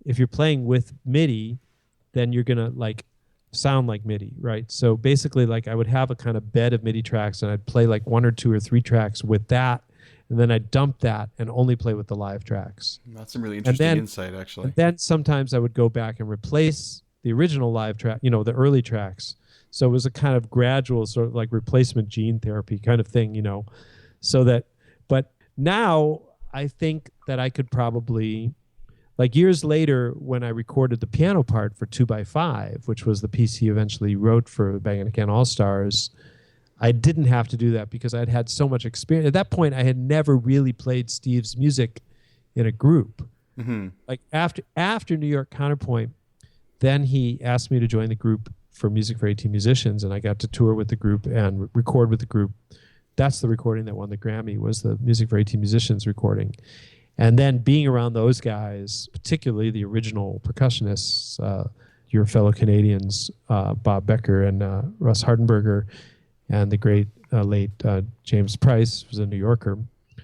if you're playing with MIDI, then you're going to like sound like MIDI, right? So basically like I would have a kind of bed of MIDI tracks and I'd play like 1 or 2 or 3 tracks with that. And then I'd dump that and only play with the live tracks. That's some really interesting insight, actually. And then sometimes I would go back and replace the original live track, you know, the early tracks. So it was a kind of gradual sort of like replacement gene therapy kind of thing, you know, so that, but now I think that I could probably, like years later when I recorded the piano part for 2x5, which was the piece he eventually wrote for Bang & Again All-Stars, I didn't have to do that because I'd had so much experience. At that point, I had never really played Steve's music in a group. Mm-hmm. Like after New York Counterpoint, then he asked me to join the group for Music for 18 Musicians, and I got to tour with the group and record with the group. That's the recording that won the Grammy, was the Music for 18 Musicians recording. And then being around those guys, particularly the original percussionists, your fellow Canadians, Bob Becker and Russ Hardenberger, and the great late James Price, was a New Yorker.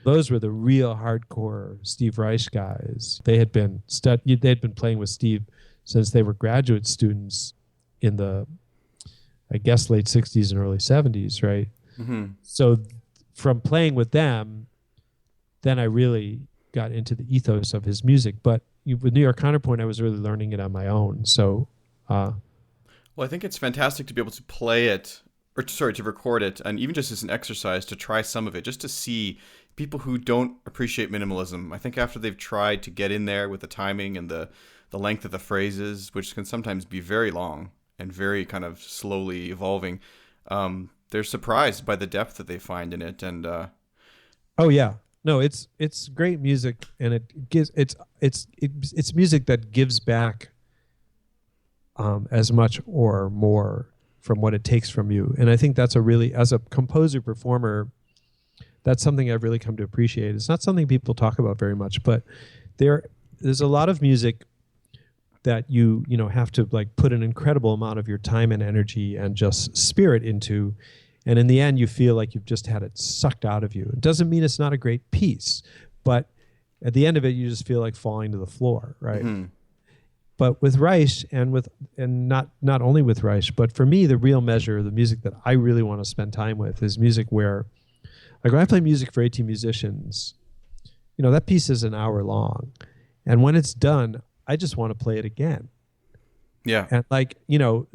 Those were the real hardcore Steve Reich guys. They had been they'd been playing with Steve since they were graduate students in the, I guess, late 60s and early 70s, right? Mm-hmm. So from playing with them, then I really got into the ethos of his music. But with New York Counterpoint, I was really learning it on my own. So, well, I think it's fantastic to be able to play it, to record it, and even just as an exercise to try some of it, just to see people who don't appreciate minimalism. I think after they've tried to get in there with the timing and the length of the phrases, which can sometimes be very long and very kind of slowly evolving, they're surprised by the depth that they find in it. And oh yeah, no, it's great music, and it gives it's music that gives back as much or more from what it takes from you. And I think that's as a composer performer, that's something I've really come to appreciate. It's not something people talk about very much, but there's a lot of music that you have to like put an incredible amount of your time and energy and just spirit into, and in the end you feel like you've just had it sucked out of you. It doesn't mean it's not a great piece, but at the end of it you just feel like falling to the floor, right? Mm-hmm. But with Reich and not only with Reich, but for me the real measure of the music that I really want to spend time with is music where, like when I play Music for 18 Musicians, that piece is an hour long, and when it's done I just want to play it again. Yeah. And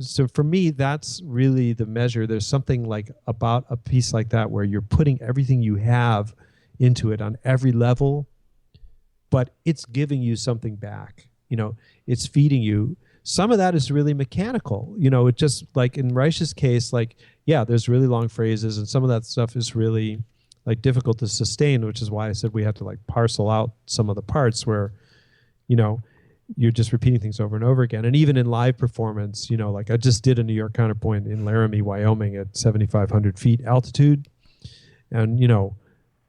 so for me, that's really the measure. There's something like about a piece like that where you're putting everything you have into it on every level, but it's giving you something back. It's feeding you. Some of that is really mechanical. It just like in Reich's case, like, yeah, there's really long phrases and some of that stuff is really like difficult to sustain, which is why I said we had to like parcel out some of the parts where, you're just repeating things over and over again. And even in live performance, like I just did a New York Counterpoint in Laramie, Wyoming at 7,500 feet altitude. And,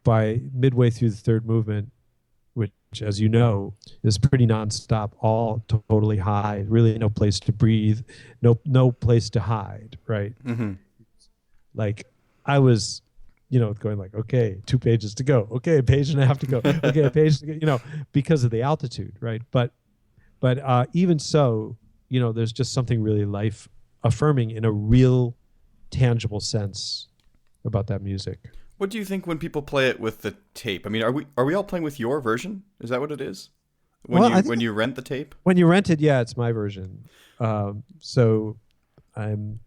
by midway through the third movement, which, as you know, is pretty nonstop, all totally high, really no place to breathe, no place to hide, right? Mm-hmm. Like I was, going like, okay, 2 pages to go. Okay, a page and a half to go. Okay, a page to go, because of the altitude, right? But even so, there's just something really life affirming in a real tangible sense about that music. What do you think when people play it with the tape? I mean, are we all playing with your version? Is that what it is? When you rent the tape? When you rent it, yeah, it's my version. So I'm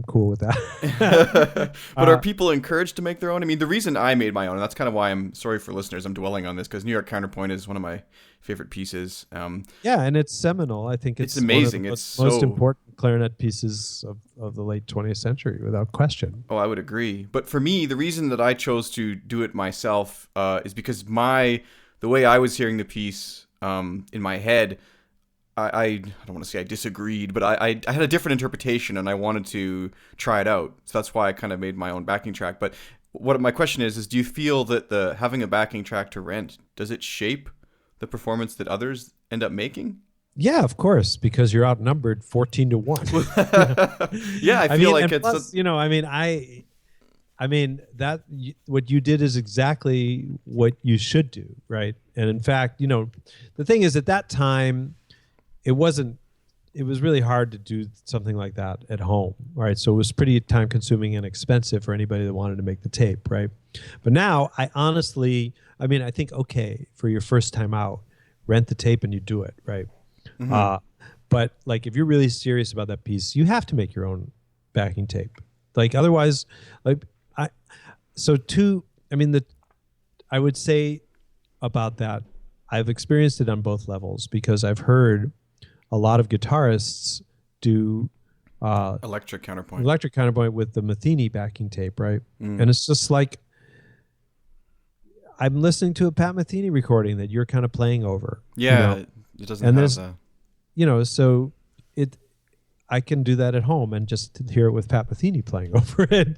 cool with that. But are people encouraged to make their own? I mean, the reason I made my own, and that's kind of why I'm sorry for listeners, I'm dwelling on this, because New York Counterpoint is one of my favorite pieces. Yeah, and it's seminal. I think it's amazing. One of the most important clarinet pieces of the late 20th century, without question. Oh, I would agree. But for me, the reason that I chose to do it myself is because my the way I was hearing the piece in my head, I don't want to say I disagreed, but I had a different interpretation, and I wanted to try it out. So that's why I kind of made my own backing track. But what my question is do you feel that having a backing track to rent, does it shape the performance that others end up making? Yeah, of course, because you're outnumbered 14-1. Yeah, I feel like it's plus, what you did is exactly what you should do, right? And in fact, the thing is, at that time, it was really hard to do something like that at home, right? So it was pretty time consuming and expensive for anybody that wanted to make the tape, right? But now I think, okay, for your first time out, rent the tape and you do it, right? Mm-hmm. But like, if you're really serious about that piece, you have to make your own backing tape. Like otherwise, I would say about that, I've experienced it on both levels because I've heard a lot of guitarists do electric counterpoint with the Metheny backing tape, right? And it's just like I'm listening to a Pat Metheny recording that you're kind of playing over. Yeah, it doesn't have that. So I can do that at home and just hear it with Pat Metheny playing over it.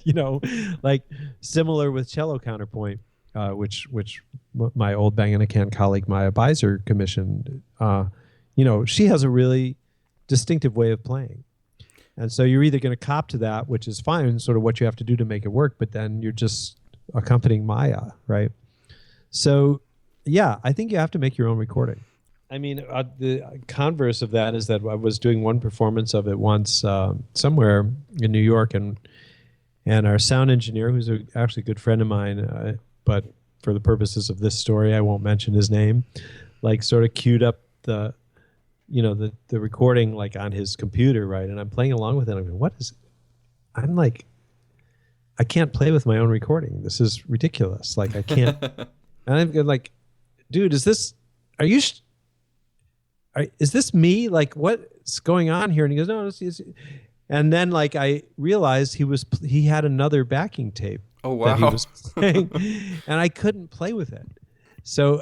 Like similar with cello counterpoint, which my old Bang in a Can colleague Maya Beiser commissioned. She has a really distinctive way of playing. And so you're either going to cop to that, which is fine, sort of what you have to do to make it work, but then you're just accompanying Maya, right? So, yeah, I think you have to make your own recording. I mean, the converse of that is that I was doing one performance of it once somewhere in New York, and our sound engineer, who's actually a good friend of mine, but for the purposes of this story, I won't mention his name, like sort of queued up the recording like on his computer, right? And I'm playing along with it. I'm going, what is it? I'm like, I can't play with my own recording. This is ridiculous. Like I can't. And I'm like, dude, is this me? Like what's going on here? And he goes, no, it's and then like I realized he had another backing tape. Oh wow. That he was playing, and I couldn't play with it. So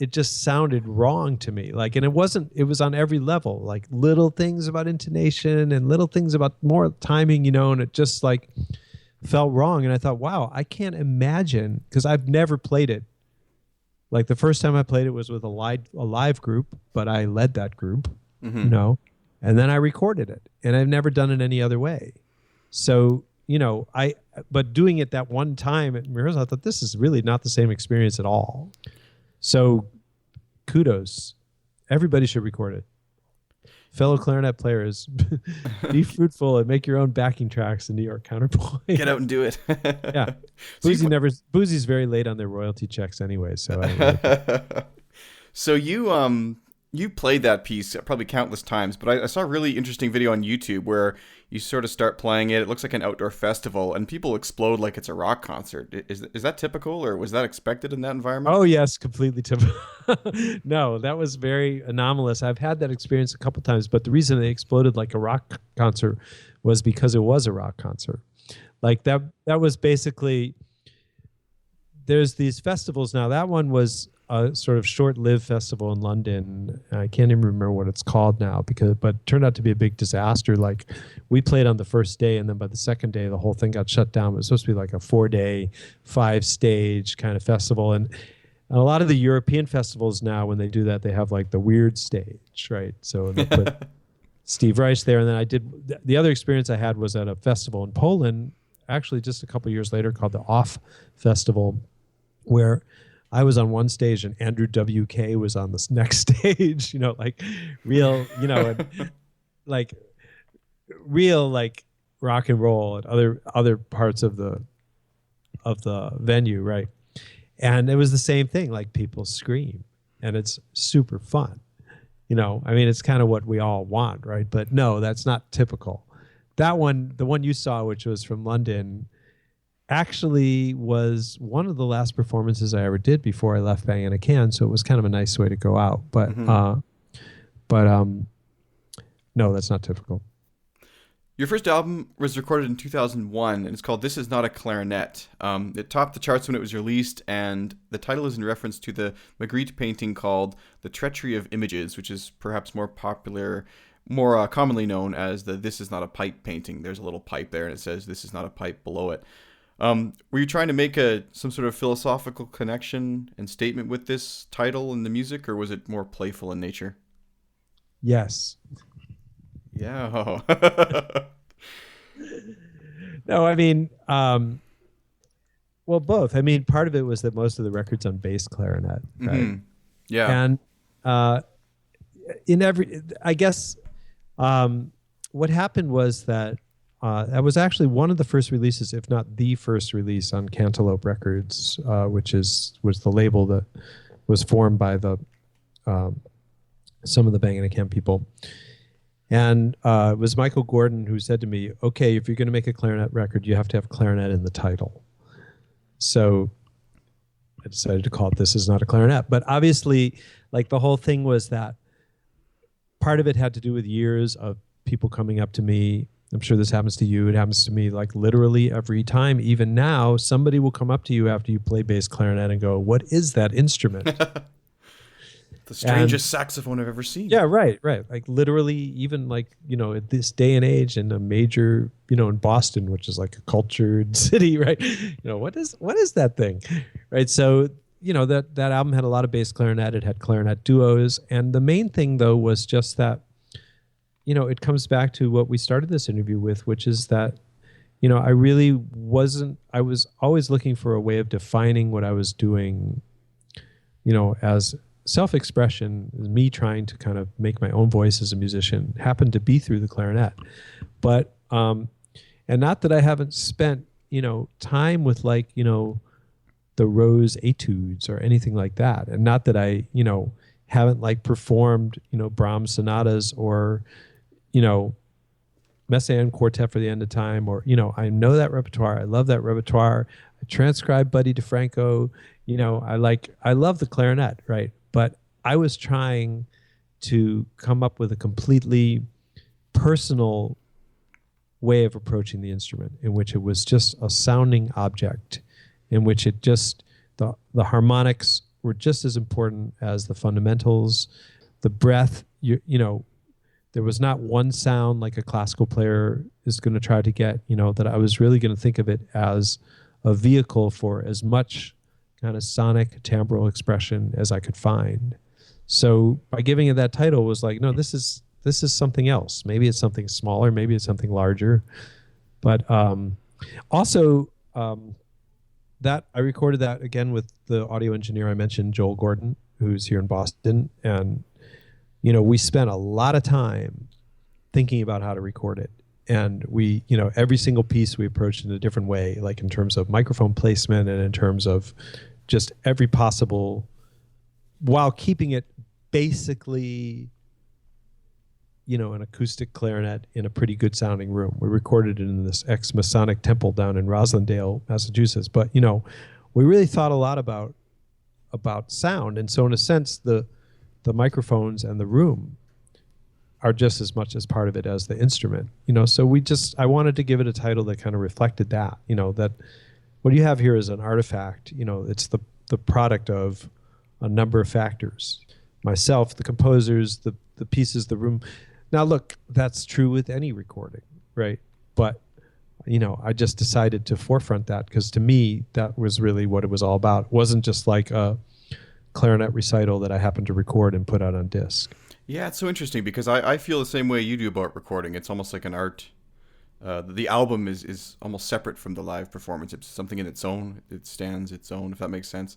it just sounded wrong to me. Like, and it was on every level, like little things about intonation and little things about more timing, and it just like felt wrong. And I thought, wow, I can't imagine, because I've never played it. Like the first time I played it was with a live group, but I led that group, and then I recorded it, and I've never done it any other way. So, but doing it that one time at rehearsal, I thought this is really not the same experience at all. So kudos. Everybody should record it. Fellow clarinet players, be fruitful and make your own backing tracks in New York Counterpoint. Get out and do it. Yeah. Boozy's very late on their royalty checks anyway. So So you played that piece probably countless times, but I saw a really interesting video on YouTube where you sort of start playing it. It looks like an outdoor festival, and people explode like it's a rock concert. Is that typical, or was that expected in that environment? Oh, yes, completely typical. No, that was very anomalous. I've had that experience a couple times, but the reason they exploded like a rock concert was because it was a rock concert. Like that was basically, there's these festivals now. That one was a sort of short-lived festival in London. I can't even remember what it's called now, but it turned out to be a big disaster. Like we played on the first day, and then by the second day, the whole thing got shut down. It was supposed to be like a 4-day, 5-stage kind of festival. And a lot of the European festivals now, when they do that, they have like the weird stage, right? So they put Steve Reich there. And then the other experience I had was at a festival in Poland, actually just a couple of years later, called the Off Festival, where I was on one stage and Andrew WK was on this next stage, like real, and like real like rock and roll and other parts of the venue, right? And it was the same thing, like people scream, and it's super fun. It's kind of what we all want, right? But no, that's not typical. That one, the one you saw, which was from London, actually was one of the last performances I ever did before I left Bang in a Can, so it was kind of a nice way to go out. But no, that's not typical. Your first album was recorded in 2001, and it's called This Is Not a Clarinet. It topped the charts when it was released, and the title is in reference to the Magritte painting called The Treachery of Images, which is perhaps more popular, more commonly known as the This Is Not a Pipe painting. There's a little pipe there, and it says This Is Not a Pipe below it. Were you trying to make some sort of philosophical connection and statement with this title and the music, or was it more playful in nature? Yes. Yeah. No, I mean, well, both. I mean, part of it was that most of the records on bass clarinet, right? Mm-hmm. Yeah. And I guess what happened was that was actually one of the first releases, if not the first release on Cantaloupe Records, which was the label that was formed by some of the Bang and Camp people. And it was Michael Gordon who said to me, okay, if you're going to make a clarinet record, you have to have clarinet in the title. So I decided to call it This Is Not a Clarinet. But obviously, like, the whole thing was that part of it had to do with years of people coming up to me. I'm sure this happens to you. It happens to me like literally every time. Even now, somebody will come up to you after you play bass clarinet and go, what is that instrument? The strangest saxophone I've ever seen. Yeah, right. Like literally, even like, at this day and age in a major, in Boston, which is like a cultured city, right? What is that thing, right? So, that album had a lot of bass clarinet. It had clarinet duos. And the main thing, though, was just that, it comes back to what we started this interview with, which is that, I was always looking for a way of defining what I was doing, as self-expression, me trying to kind of make my own voice as a musician, happened to be through the clarinet. But, and not that I haven't spent, time with like, the Rose etudes or anything like that. And not that I, haven't like performed, Brahms sonatas or, Messiaen Quartet for the End of Time, or, I know that repertoire. I love that repertoire. I transcribed Buddy DeFranco. I love the clarinet, right? But I was trying to come up with a completely personal way of approaching the instrument, in which it was just a sounding object, in which it just, the harmonics were just as important as the fundamentals, the breath, there was not one sound like a classical player is going to try to get, that I was really going to think of it as a vehicle for as much kind of sonic timbral expression as I could find. So by giving it that title was like, no, this is something else. Maybe it's something smaller, maybe it's something larger. But also that I recorded that again with the audio engineer I mentioned, Joel Gordon, who's here in Boston. And, we spent a lot of time thinking about how to record it. And we, every single piece we approached in a different way, like in terms of microphone placement and in terms of just every possible, while keeping it basically, an acoustic clarinet in a pretty good sounding room. We recorded it in this ex-Masonic temple down in Roslindale, Massachusetts. But, we really thought a lot about sound. And so in a sense, the microphones and the room are just as much as part of it as the instrument, so I wanted to give it a title that kind of reflected that, that what you have here is an artifact, it's the product of a number of factors, myself, the composers, the pieces, the room. Now look, that's true with any recording, right? But, I just decided to forefront that because to me, that was really what it was all about. It wasn't just like a clarinet recital that I happened to record and put out on disc. Yeah, it's so interesting because I feel the same way you do about recording. It's almost like an art. The album is almost separate from the live performance. It's something in its own. It stands its own, if that makes sense.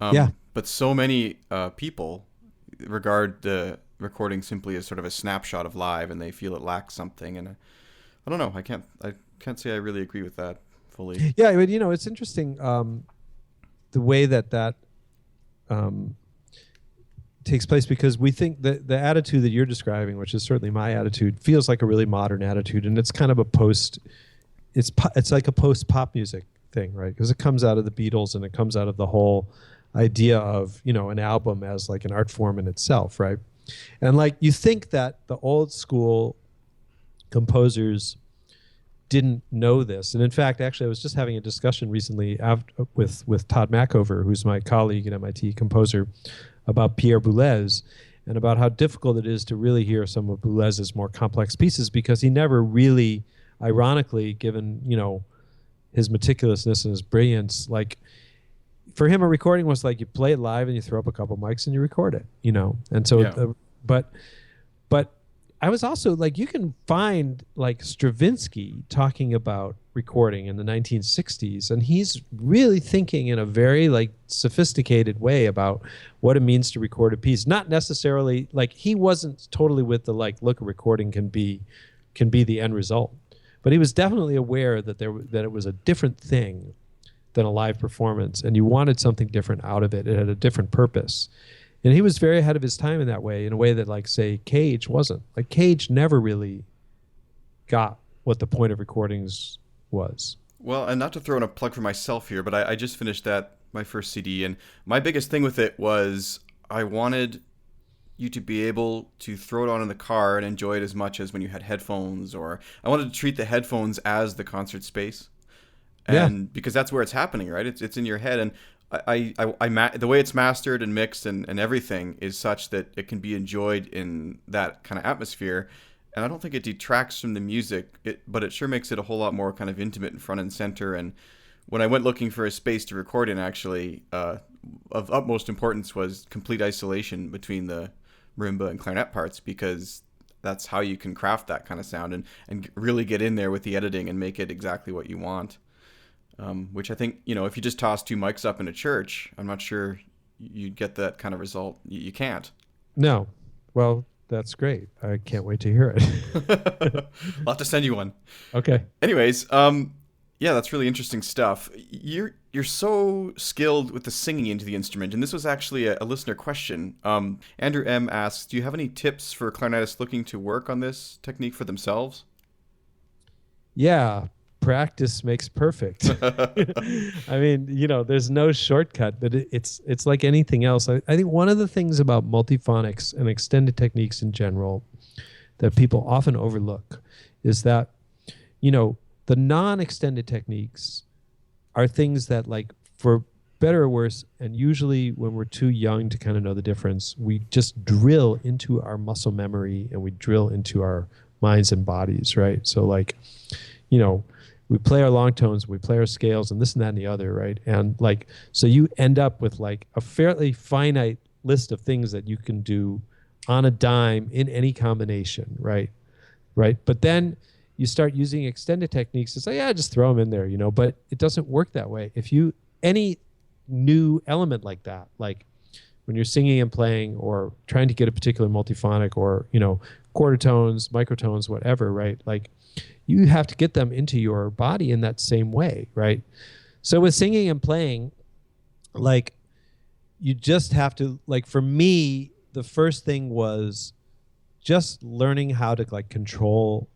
Yeah. But so many people regard the recording simply as sort of a snapshot of live, and they feel it lacks something. And I don't know. I can't say I really agree with that fully. Yeah, but it's interesting the way that takes place, because we think that the attitude that you're describing, which is certainly my attitude, feels like a really modern attitude, and it's kind of it's like a post pop music thing, right? Because it comes out of the Beatles and it comes out of the whole idea of an album as like an art form in itself, right? And like you think that the old school composers didn't know this. And in fact, actually, I was just having a discussion recently with Todd Mackover, who's my colleague at MIT, composer, about Pierre Boulez and about how difficult it is to really hear some of Boulez's more complex pieces, because he never really, ironically, given, his meticulousness and his brilliance, like, for him, a recording was like you play it live and you throw up a couple mics and you record it, And so, Yeah. but I was also like, you can find like Stravinsky talking about recording in the 1960s, and he's really thinking in a very like sophisticated way about what it means to record a piece. Not necessarily like he wasn't totally with the like, look, a recording can be the end result, but he was definitely aware that that it was a different thing than a live performance, and you wanted something different out of it. It had a different purpose. And he was very ahead of his time in that way, in a way that, like, say, Cage wasn't. Like, Cage never really got what the point of recordings was. Well, and not to throw in a plug for myself here, but I just finished my first CD, and my biggest thing with it was I wanted you to be able to throw it on in the car and enjoy it as much as when you had headphones, or I wanted to treat the headphones as the concert space. And because that's where it's happening, right? It's in your head, and the way it's mastered and mixed and everything is such that it can be enjoyed in that kind of atmosphere. And I don't think it detracts from the music, but it sure makes it a whole lot more kind of intimate and front and center. And when I went looking for a space to record in, actually, of utmost importance was complete isolation between the marimba and clarinet parts, because that's how you can craft that kind of sound and really get in there with the editing and make it exactly what you want. Which I think, if you just toss two mics up in a church, I'm not sure you'd get that kind of result. You can't. No. Well, that's great. I can't wait to hear it. I'll have to send you one. Okay. Anyways, yeah, that's really interesting stuff. You're so skilled with the singing into the instrument, and this was actually a listener question. Andrew M. asks, do you have any tips for clarinetists looking to work on this technique for themselves? Yeah. Practice makes perfect. I mean, there's no shortcut, but it's like anything else. I think one of the things about multiphonics and extended techniques in general that people often overlook is that, the non-extended techniques are things that, like, for better or worse, and usually when we're too young to kind of know the difference, we just drill into our muscle memory and we drill into our minds and bodies, right? So, like, we play our long tones, we play our scales, and this and that and the other, right? And like, so you end up with like a fairly finite list of things that you can do on a dime in any combination, right? Right. But then you start using extended techniques. It's like, yeah, just throw them in there, but it doesn't work that way. If any new element like that, like when you're singing and playing or trying to get a particular multiphonic or, quarter tones, microtones, whatever, right? Like, you have to get them into your body in that same way, right? So with singing and playing, like, you just have to, like, for me, the first thing was just learning how to, like, control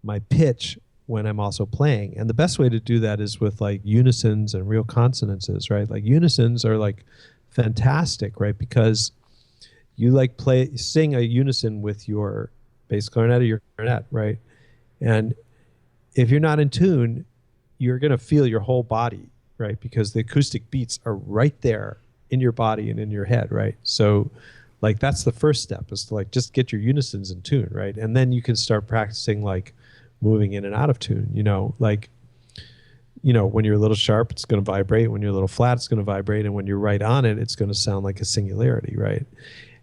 my pitch when I'm also playing. And the best way to do that is with, like, unisons and real consonances, right? Like, unisons are, like, fantastic, right? Because you, like, sing a unison with your bass clarinet or your clarinet, right? And if you're not in tune, you're going to feel your whole body, right? Because the acoustic beats are right there in your body and in your head, right? So, like, that's the first step, is to, like, just get your unisons in tune, right? And then you can start practicing, like, moving in and out of tune, like, when you're a little sharp, it's going to vibrate. When you're a little flat, it's going to vibrate. And when you're right on it, it's going to sound like a singularity, right?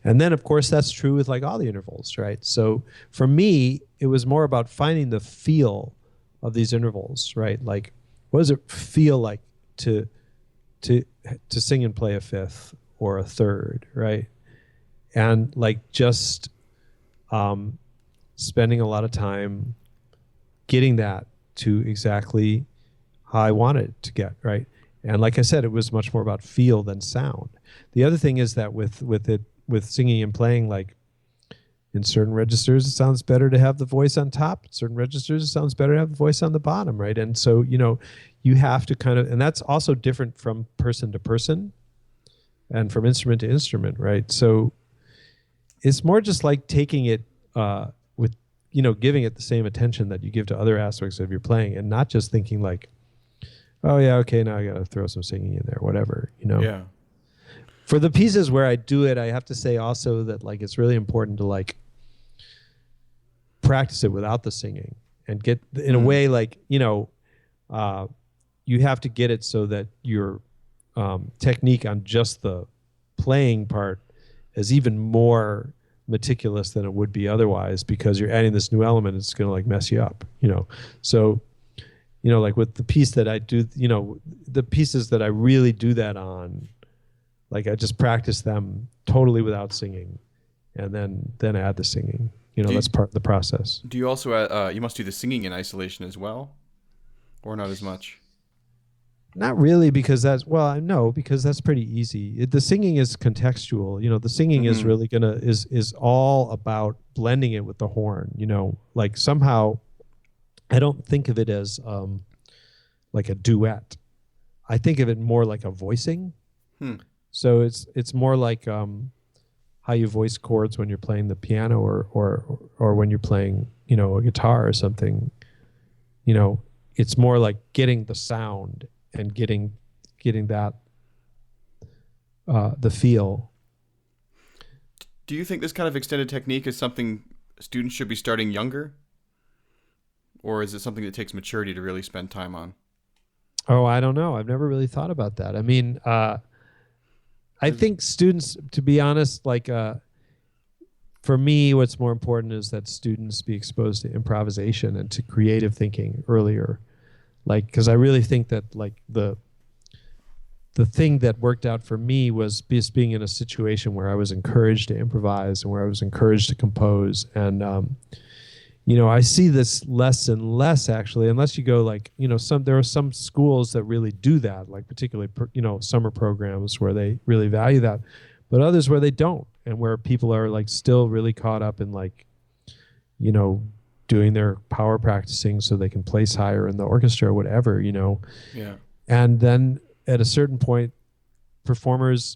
And then, of course, that's true with, like, all the intervals, right? So for me, it was more about finding the feel of these intervals, right? Like, what does it feel like to sing and play a fifth or a third, right? And, like, just spending a lot of time getting that to exactly how I wanted it to get, right? And like I said, it was much more about feel than sound. The other thing is that with singing and playing, like, in certain registers, it sounds better to have the voice on top. In certain registers, it sounds better to have the voice on the bottom, right? And so, you have to kind of, and that's also different from person to person and from instrument to instrument, right? So it's more just like taking it giving it the same attention that you give to other aspects of your playing, and not just thinking like, oh yeah, okay, now I got to throw some singing in there, whatever, Yeah. For the pieces where I do it, I have to say also that like it's really important to like practice it without the singing and get in a way like, you have to get it so that your technique on just the playing part is even more meticulous than it would be otherwise, because you're adding this new element. It's going to like mess you up, So, like with the piece that I do, the pieces that I really do that on, like I just practice them totally without singing, and then add the singing. That's part of the process. Do you also you must do the singing in isolation as well, or not as much? Not really, because because that's pretty easy. The singing is contextual. The singing is really is all about blending it with the horn. Like somehow, I don't think of it as like a duet. I think of it more like a voicing. So it's more like how you voice chords when you're playing the piano or when you're playing a guitar or something. It's more like getting the sound and getting that the feel. Do you think this kind of extended technique is something students should be starting younger, or is it something that takes maturity to really spend time on? Oh, I don't know. I've never really thought about that. I mean, I think students, to be honest, like for me, what's more important is that students be exposed to improvisation and to creative thinking earlier. Like, because I really think that like the thing that worked out for me was just being in a situation where I was encouraged to improvise and where I was encouraged to compose. And I see this less and less, actually, unless you go like, there are some schools that really do that, like particularly, summer programs where they really value that, but others where they don't, and where people are like still really caught up in like, doing their power practicing so they can place higher in the orchestra or whatever, Yeah. And then at a certain point, performers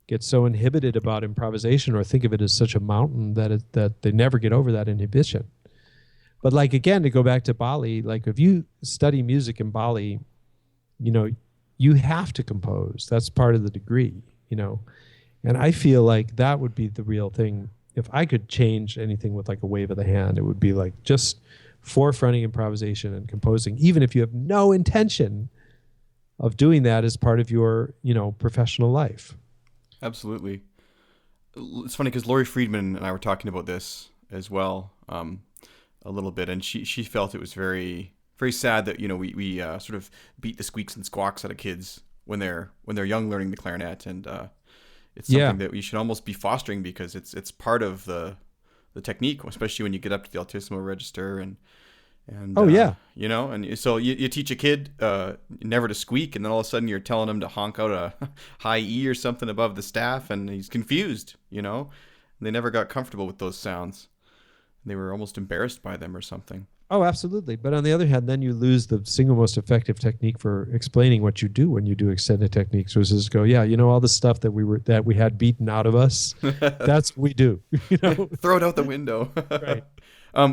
get so inhibited about improvisation or think of it as such a mountain that they never get over that inhibition. But like, again, to go back to Bali, like if you study music in Bali, you have to compose. That's part of the degree, And I feel like that would be the real thing. If I could change anything with like a wave of the hand, it would be like just forefronting improvisation and composing, even if you have no intention of doing that as part of your, professional life. Absolutely. It's funny because Laurie Friedman and I were talking about this as well. A little bit, and she felt it was very, very sad that we sort of beat the squeaks and squawks out of kids when they're young learning the clarinet, and it's something that we should almost be fostering, because it's part of the technique, especially when you get up to the altissimo register and and so you teach a kid never to squeak, and then all of a sudden you're telling him to honk out a high E or something above the staff, and he's confused, and they never got comfortable with those sounds. They were almost embarrassed by them or something. Oh, absolutely. But on the other hand, then you lose the single most effective technique for explaining what you do when you do extended techniques, which is go, all the stuff that we had beaten out of us, that's what we do. Throw it out the window. Right.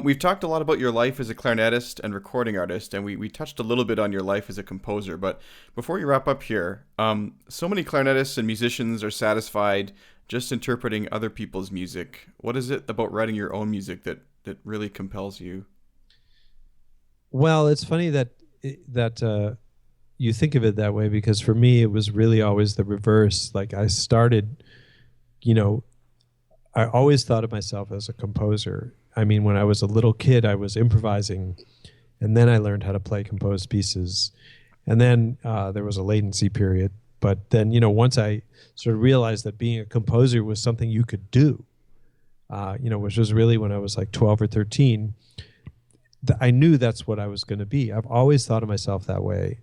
We've talked a lot about your life as a clarinetist and recording artist, and we touched a little bit on your life as a composer. But before you wrap up here, so many clarinetists and musicians are satisfied just interpreting other people's music. What is it about writing your own music that really compels you? Well, it's funny that you think of it that way, because for me, it was really always the reverse. Like I started, I always thought of myself as a composer. I mean, when I was a little kid, I was improvising, and then I learned how to play composed pieces. And then there was a latency period. But then, once I sort of realized that being a composer was something you could do, which was really when I was like 12 or 13, I knew that's what I was going to be. I've always thought of myself that way.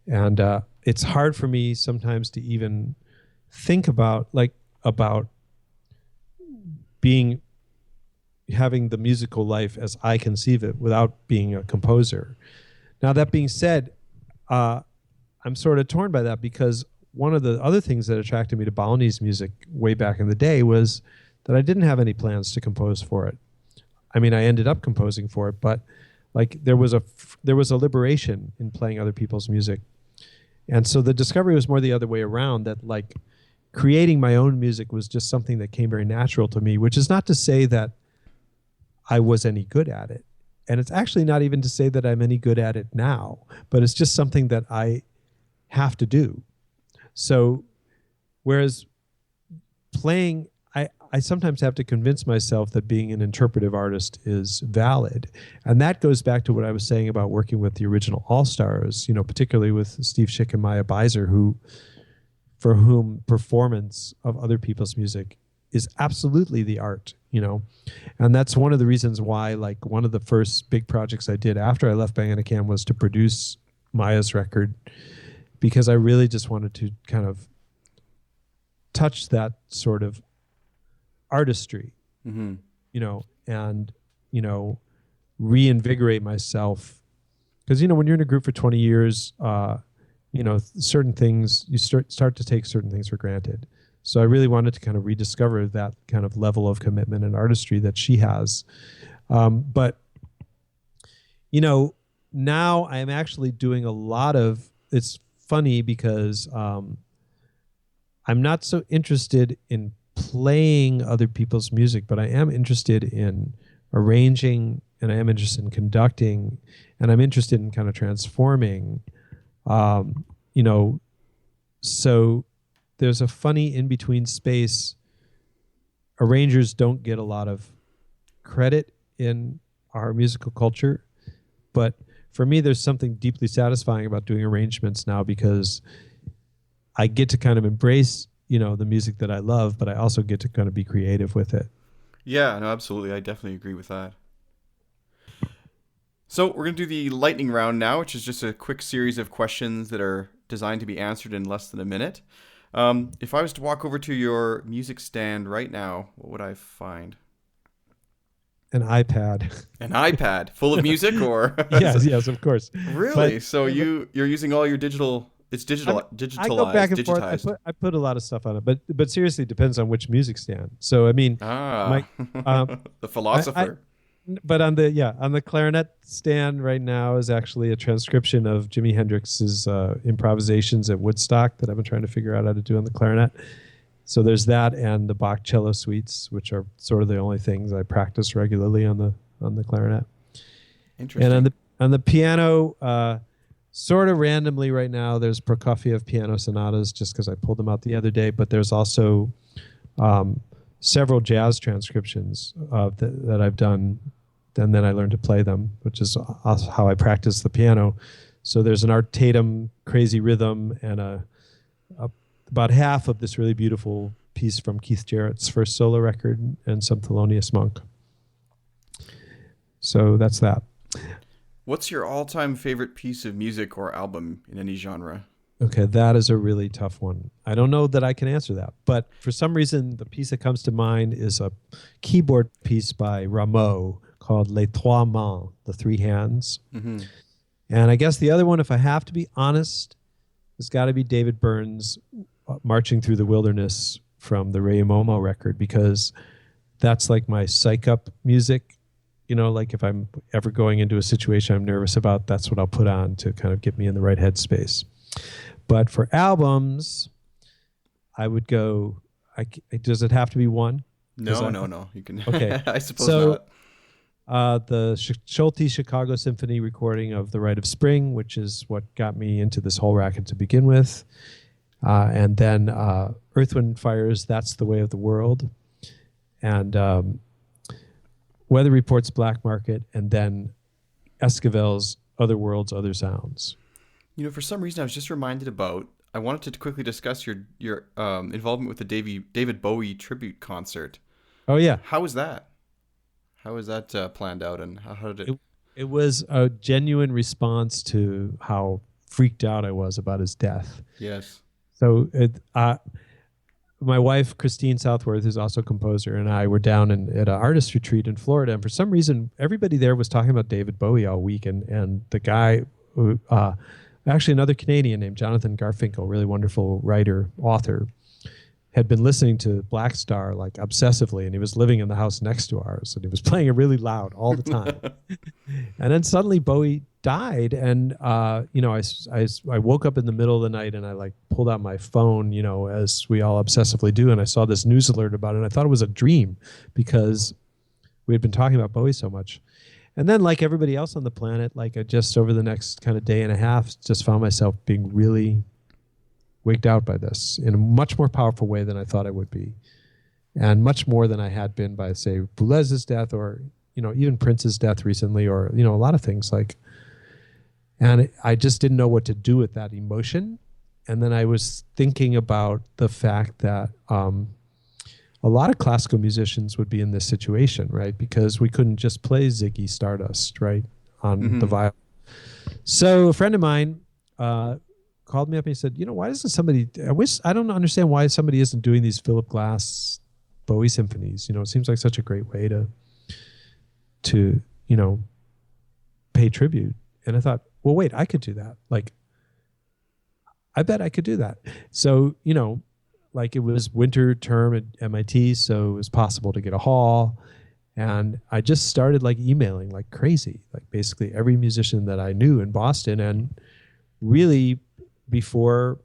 And it's hard for me sometimes to even think about having the musical life as I conceive it without being a composer. Now, that being said, I'm sort of torn by that, because one of the other things that attracted me to Balinese music way back in the day was that I didn't have any plans to compose for it. I mean, I ended up composing for it, but like there was a liberation in playing other people's music. And so the discovery was more the other way around, that like creating my own music was just something that came very natural to me, which is not to say that I was any good at it. And it's actually not even to say that I'm any good at it now, but it's just something that I have to do. So whereas playing, I sometimes have to convince myself that being an interpretive artist is valid. And that goes back to what I was saying about working with the original All-Stars, you know, particularly with Steve Schick and Maya Beiser, for whom performance of other people's music is absolutely the art, you know. And that's one of the reasons why, like, one of the first big projects I did after I left Bang Cam was to produce Maya's record, because I really just wanted to kind of touch that sort of artistry, you know, and, you know, reinvigorate myself. Because, you know, when you're in a group for 20 years, you know, certain things, you start to take certain things for granted. So I really wanted to kind of rediscover that kind of level of commitment and artistry that she has. But, you know, now I'm actually doing a lot of, it's funny because I'm not so interested in playing other people's music, but I am interested in arranging, and I am interested in conducting, and I'm interested in kind of transforming, you know, so there's a funny in-between space. Arrangers don't get a lot of credit in our musical culture, but for me, there's something deeply satisfying about doing arrangements now, because I get to kind of embrace, you know, the music that I love, but I also get to kind of be creative with it. Yeah, no, absolutely. I definitely agree with that. So we're going to do the lightning round now, which is just a quick series of questions that are designed to be answered in less than a minute. If I was to walk over to your music stand right now, what would I find? An iPad. An iPad full of music, or? yes, of course. Really? But, so you're using all your digital. It's digitalized. I go back and forth. I put a lot of stuff on it, but seriously, it depends on which music stand. So I mean, the philosopher. But on the clarinet stand right now is actually a transcription of Jimi Hendrix's improvisations at Woodstock that I've been trying to figure out how to do on the clarinet. So there's that, and the Bach cello suites, which are sort of the only things I practice regularly on the clarinet. Interesting. And on the piano, sort of randomly right now, there's Prokofiev piano sonatas, just because I pulled them out the other day. But there's also several jazz transcriptions that I've done, and then I learned to play them, which is also how I practice the piano. So there's an Art Tatum Crazy Rhythm and about half of this really beautiful piece from Keith Jarrett's first solo record, and some Thelonious Monk. So that's that. What's your all-time favorite piece of music or album in any genre? Okay, that is a really tough one. I don't know that I can answer that, but for some reason, the piece that comes to mind is a keyboard piece by Rameau called Les Trois Mains, the three hands. Mm-hmm. And I guess the other one, if I have to be honest, has got to be David Byrne's Marching Through the Wilderness from the Ray Momo record, because that's like my psych up music. You know, like if I'm ever going into a situation I'm nervous about, that's what I'll put on to kind of get me in the right headspace. But for albums, I would go, does it have to be one? No. You can. Okay. I suppose not. The Schulte Chicago Symphony recording of The Rite of Spring, which is what got me into this whole racket to begin with. And then Earth, Wind & Fire's That's the Way of the World. And Weather Report's Black Market. And then Esquivel's Other Worlds, Other Sounds. You know, for some reason, I was just reminded about, I wanted to quickly discuss your involvement with the David Bowie tribute concert. Oh, yeah. How was that? How was that planned out, and how did it? It was a genuine response to how freaked out I was about his death. Yes. So my wife, Christine Southworth, who's also a composer, and I were down at an artist retreat in Florida. And for some reason, everybody there was talking about David Bowie all week. And the guy, actually another Canadian named Jonathan Garfinkel, really wonderful writer, author, had been listening to Black Star like obsessively, and he was living in the house next to ours, and he was playing it really loud all the time. And then suddenly Bowie died, and I woke up in the middle of the night, and I like pulled out my phone, as we all obsessively do, and I saw this news alert about it, and I thought it was a dream because we had been talking about Bowie so much. And then, like everybody else on the planet, like I just over the next kind of day and a half, just found myself being really wigged out by this in a much more powerful way than I thought I would be, and much more than I had been by, say, Boulez's death, or even Prince's death recently, or a lot of things like. And I just didn't know what to do with that emotion. And then I was thinking about the fact that a lot of classical musicians would be in this situation, right? Because we couldn't just play Ziggy Stardust, right, on the violin. So a friend of mine called me up and he said, why doesn't somebody, I don't understand why somebody isn't doing these Philip Glass Bowie symphonies. It seems like such a great way to pay tribute. And I thought, well, wait, I could do that. Like, I bet I could do that. So, like it was winter term at MIT, so it was possible to get a hall. And I just started like emailing like crazy, like basically every musician that I knew in Boston. And really before,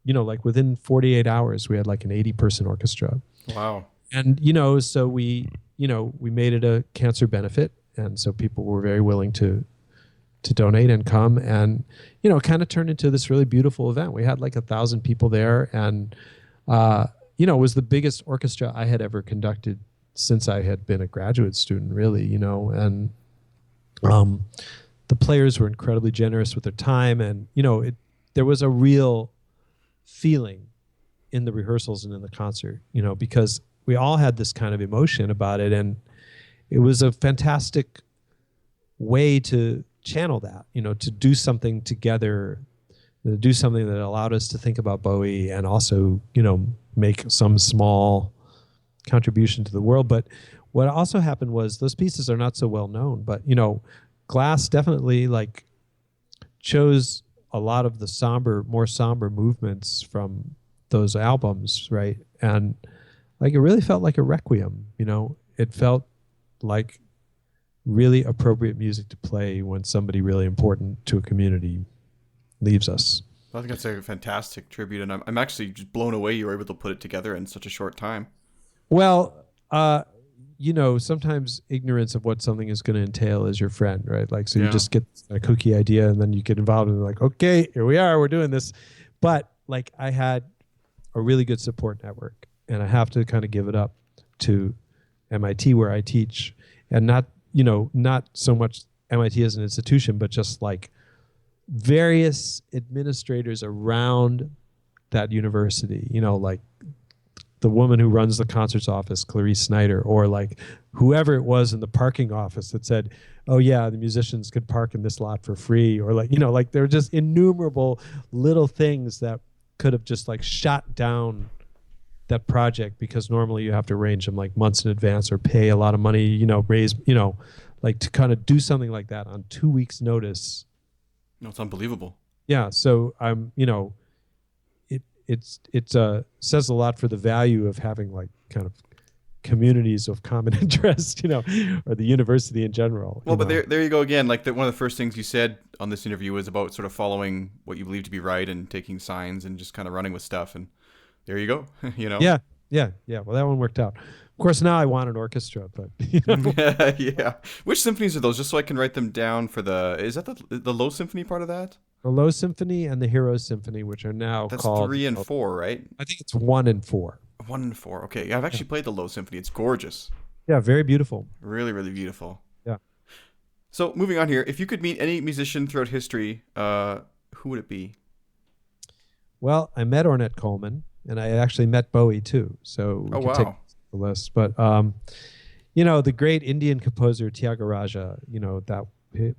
like within 48 hours, we had like an 80-person orchestra. Wow. And, so we made it a cancer benefit. And so people were very willing to donate and come, and, it kind of turned into this really beautiful event. We had like 1,000 people there, and, it was the biggest orchestra I had ever conducted since I had been a graduate student, really, and the players were incredibly generous with their time, and, there was a real feeling in the rehearsals and in the concert, because we all had this kind of emotion about it, and it was a fantastic way to channel that, to do something together, to do something that allowed us to think about Bowie and also, make some small contribution to the world. But what also happened was those pieces are not so well known, but, Glass definitely like chose a lot of the more somber movements from those albums, right? And like it really felt like a requiem, it felt like really appropriate music to play when somebody really important to a community leaves us. I think that's a fantastic tribute, and I'm actually just blown away you were able to put it together in such a short time. Well, sometimes ignorance of what something is going to entail is your friend, right? Like, so you just get a kooky idea and then you get involved and like, okay, here we are, we're doing this. But like I had a really good support network, and I have to kind of give it up to MIT where I teach, and not so much MIT as an institution, but just like various administrators around that university, like the woman who runs the concerts office, Clarice Snyder, or like whoever it was in the parking office that said, oh yeah, the musicians could park in this lot for free, or like, like there were just innumerable little things that could have just like shot down that project, because normally you have to arrange them like months in advance or pay a lot of money, raise, like to kind of do something like that on 2 weeks notice. No, it's unbelievable. Yeah. So I'm, it says a lot for the value of having like kind of communities of common interest, or the university in general. Well, but there you go again. Like one of the first things you said on this interview was about sort of following what you believe to be right and taking signs and just kind of running with stuff. And there you go. Yeah. Well, that one worked out. Of course, now I want an orchestra, but yeah. Which symphonies are those? Just so I can write them down for is that the low symphony part of that? The Low Symphony and the Heroes Symphony, which are now called... That's 3 and 4, right? I think it's 1 and 4. 1 and 4. Okay, I've actually played the Low Symphony. It's gorgeous. Yeah, very beautiful. Really, really beautiful. Yeah. So moving on here, if you could meet any musician throughout history, who would it be? Well, I met Ornette Coleman, and I actually met Bowie too. So we can take the list. But the great Indian composer Tyagaraja, that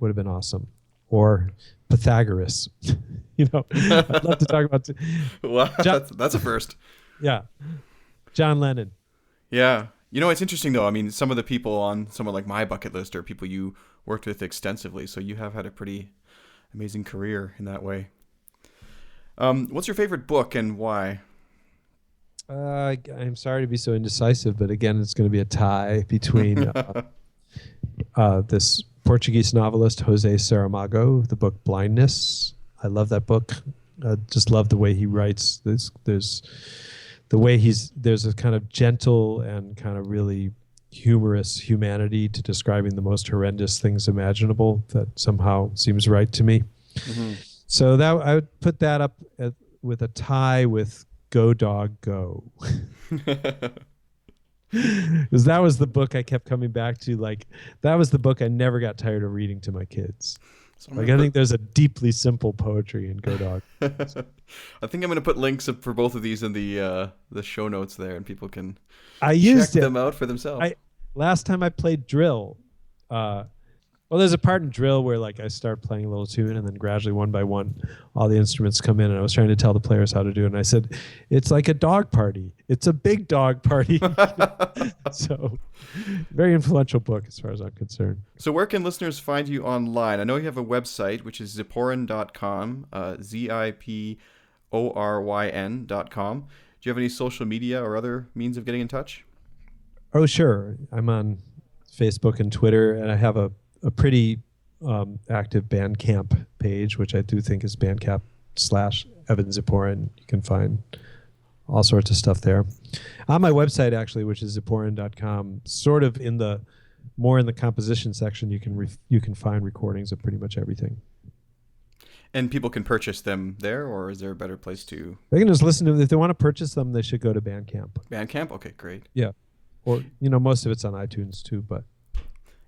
would have been awesome. Or Pythagoras. I'd love to talk about. Wow, that's a first. Yeah, John Lennon. Yeah, it's interesting though. I mean, some of the people on someone like my bucket list are people you worked with extensively, so you have had a pretty amazing career in that way. What's your favorite book and why? I'm sorry to be so indecisive, but again, it's going to be a tie between this Portuguese novelist, Jose Saramago, the book Blindness. I love that book. I just love the way he writes. There's a kind of gentle and kind of really humorous humanity to describing the most horrendous things imaginable that somehow seems right to me. Mm-hmm. So that I would put that up with a tie with Go Dog Go. Because that was the book I kept coming back to. Like, that was the book I never got tired of reading to my kids. So I think there's a deeply simple poetry in Go Dog. I think I'm going to put links for both of these in the show notes there, and people can check them out for themselves. Last time I played drill, there's a part in drill where like I start playing a little tune, and then gradually one by one, all the instruments come in, and I was trying to tell the players how to do it. And I said, it's like a dog party. It's a big dog party. So very influential book as far as I'm concerned. So where can listeners find you online? I know you have a website, which is ziporyn.com, ziporyn.com. Do you have any social media or other means of getting in touch? Oh, sure. I'm on Facebook and Twitter, and I have a pretty active Bandcamp page, which I do think is Bandcamp/Evan Ziporyn. You can find all sorts of stuff there. On my website, actually, which is ziporyn.com, sort of in the composition section, you can find recordings of pretty much everything. And people can purchase them there, or is there a better place to? They can just listen to them. If they want to purchase them, they should go to Bandcamp. Bandcamp? Okay, great. Yeah. Or, most of it's on iTunes too, but.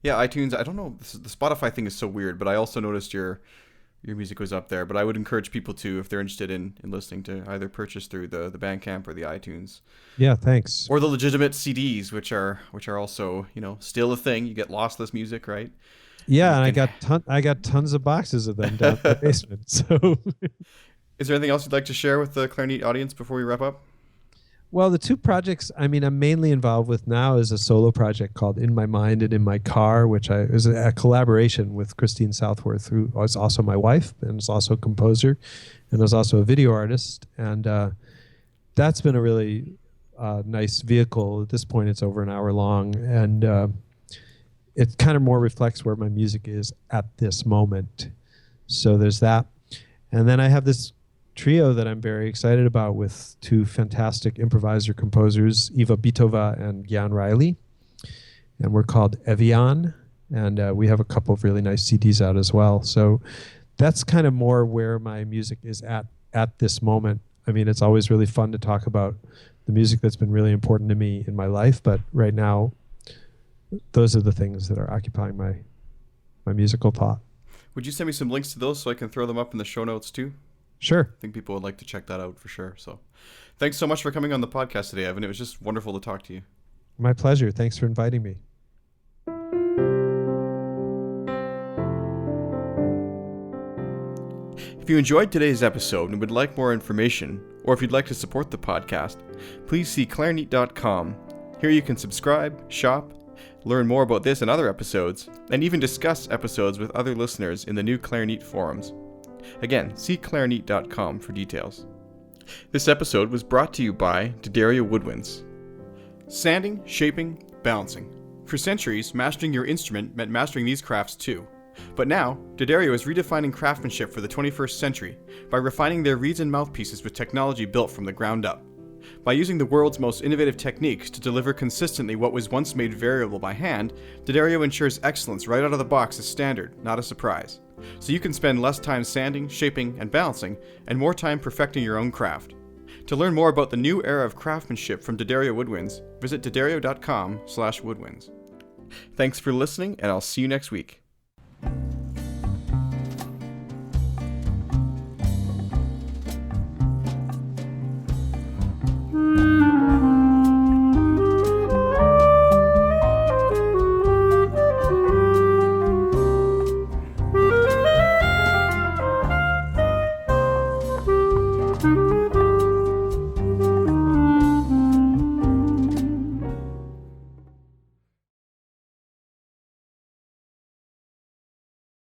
Yeah, iTunes, I don't know, the Spotify thing is so weird, but I also noticed your music was up there. But I would encourage people to, if they're interested in listening, to either purchase through the Bandcamp or the iTunes. Yeah, thanks. Or the legitimate CDs, which are also, still a thing. You get lossless music, right? Yeah, and I got tons of boxes of them down in the basement. So is there anything else you'd like to share with the Clarineat audience before we wrap up? Well, the two projects I'm mainly involved with now is a solo project called In My Mind and In My Car, which is a collaboration with Christine Southworth, who is also my wife and is also a composer and is also a video artist. And that's been a really nice vehicle. At this point, it's over an hour long. And it kind of more reflects where my music is at this moment. So there's that. And then I have this trio that I'm very excited about with two fantastic improviser composers, Eva Bitova and Jan Riley. And we're called Evian. And we have a couple of really nice CDs out as well. So that's kind of more where my music is at this moment. It's always really fun to talk about the music that's been really important to me in my life. But right now, those are the things that are occupying my musical thought. Would you send me some links to those so I can throw them up in the show notes too? Sure. I think people would like to check that out for sure. So thanks so much for coming on the podcast today, Evan. It was just wonderful to talk to you. My pleasure. Thanks for inviting me. If you enjoyed today's episode and would like more information, or if you'd like to support the podcast, please see Clarineat.com. Here you can subscribe, shop, learn more about this and other episodes, and even discuss episodes with other listeners in the new Clarineat forums. Again, see Clarineat.com for details. This episode was brought to you by D'Addario Woodwinds. Sanding, shaping, balancing. For centuries, mastering your instrument meant mastering these crafts too. But now, D'Addario is redefining craftsmanship for the 21st century by refining their reeds and mouthpieces with technology built from the ground up. By using the world's most innovative techniques to deliver consistently what was once made variable by hand, D'Addario ensures excellence right out of the box as standard, not a surprise. So you can spend less time sanding, shaping, and balancing, and more time perfecting your own craft. To learn more about the new era of craftsmanship from D'Addario Woodwinds, visit D'Addario.com/woodwinds. Thanks for listening, and I'll see you next week.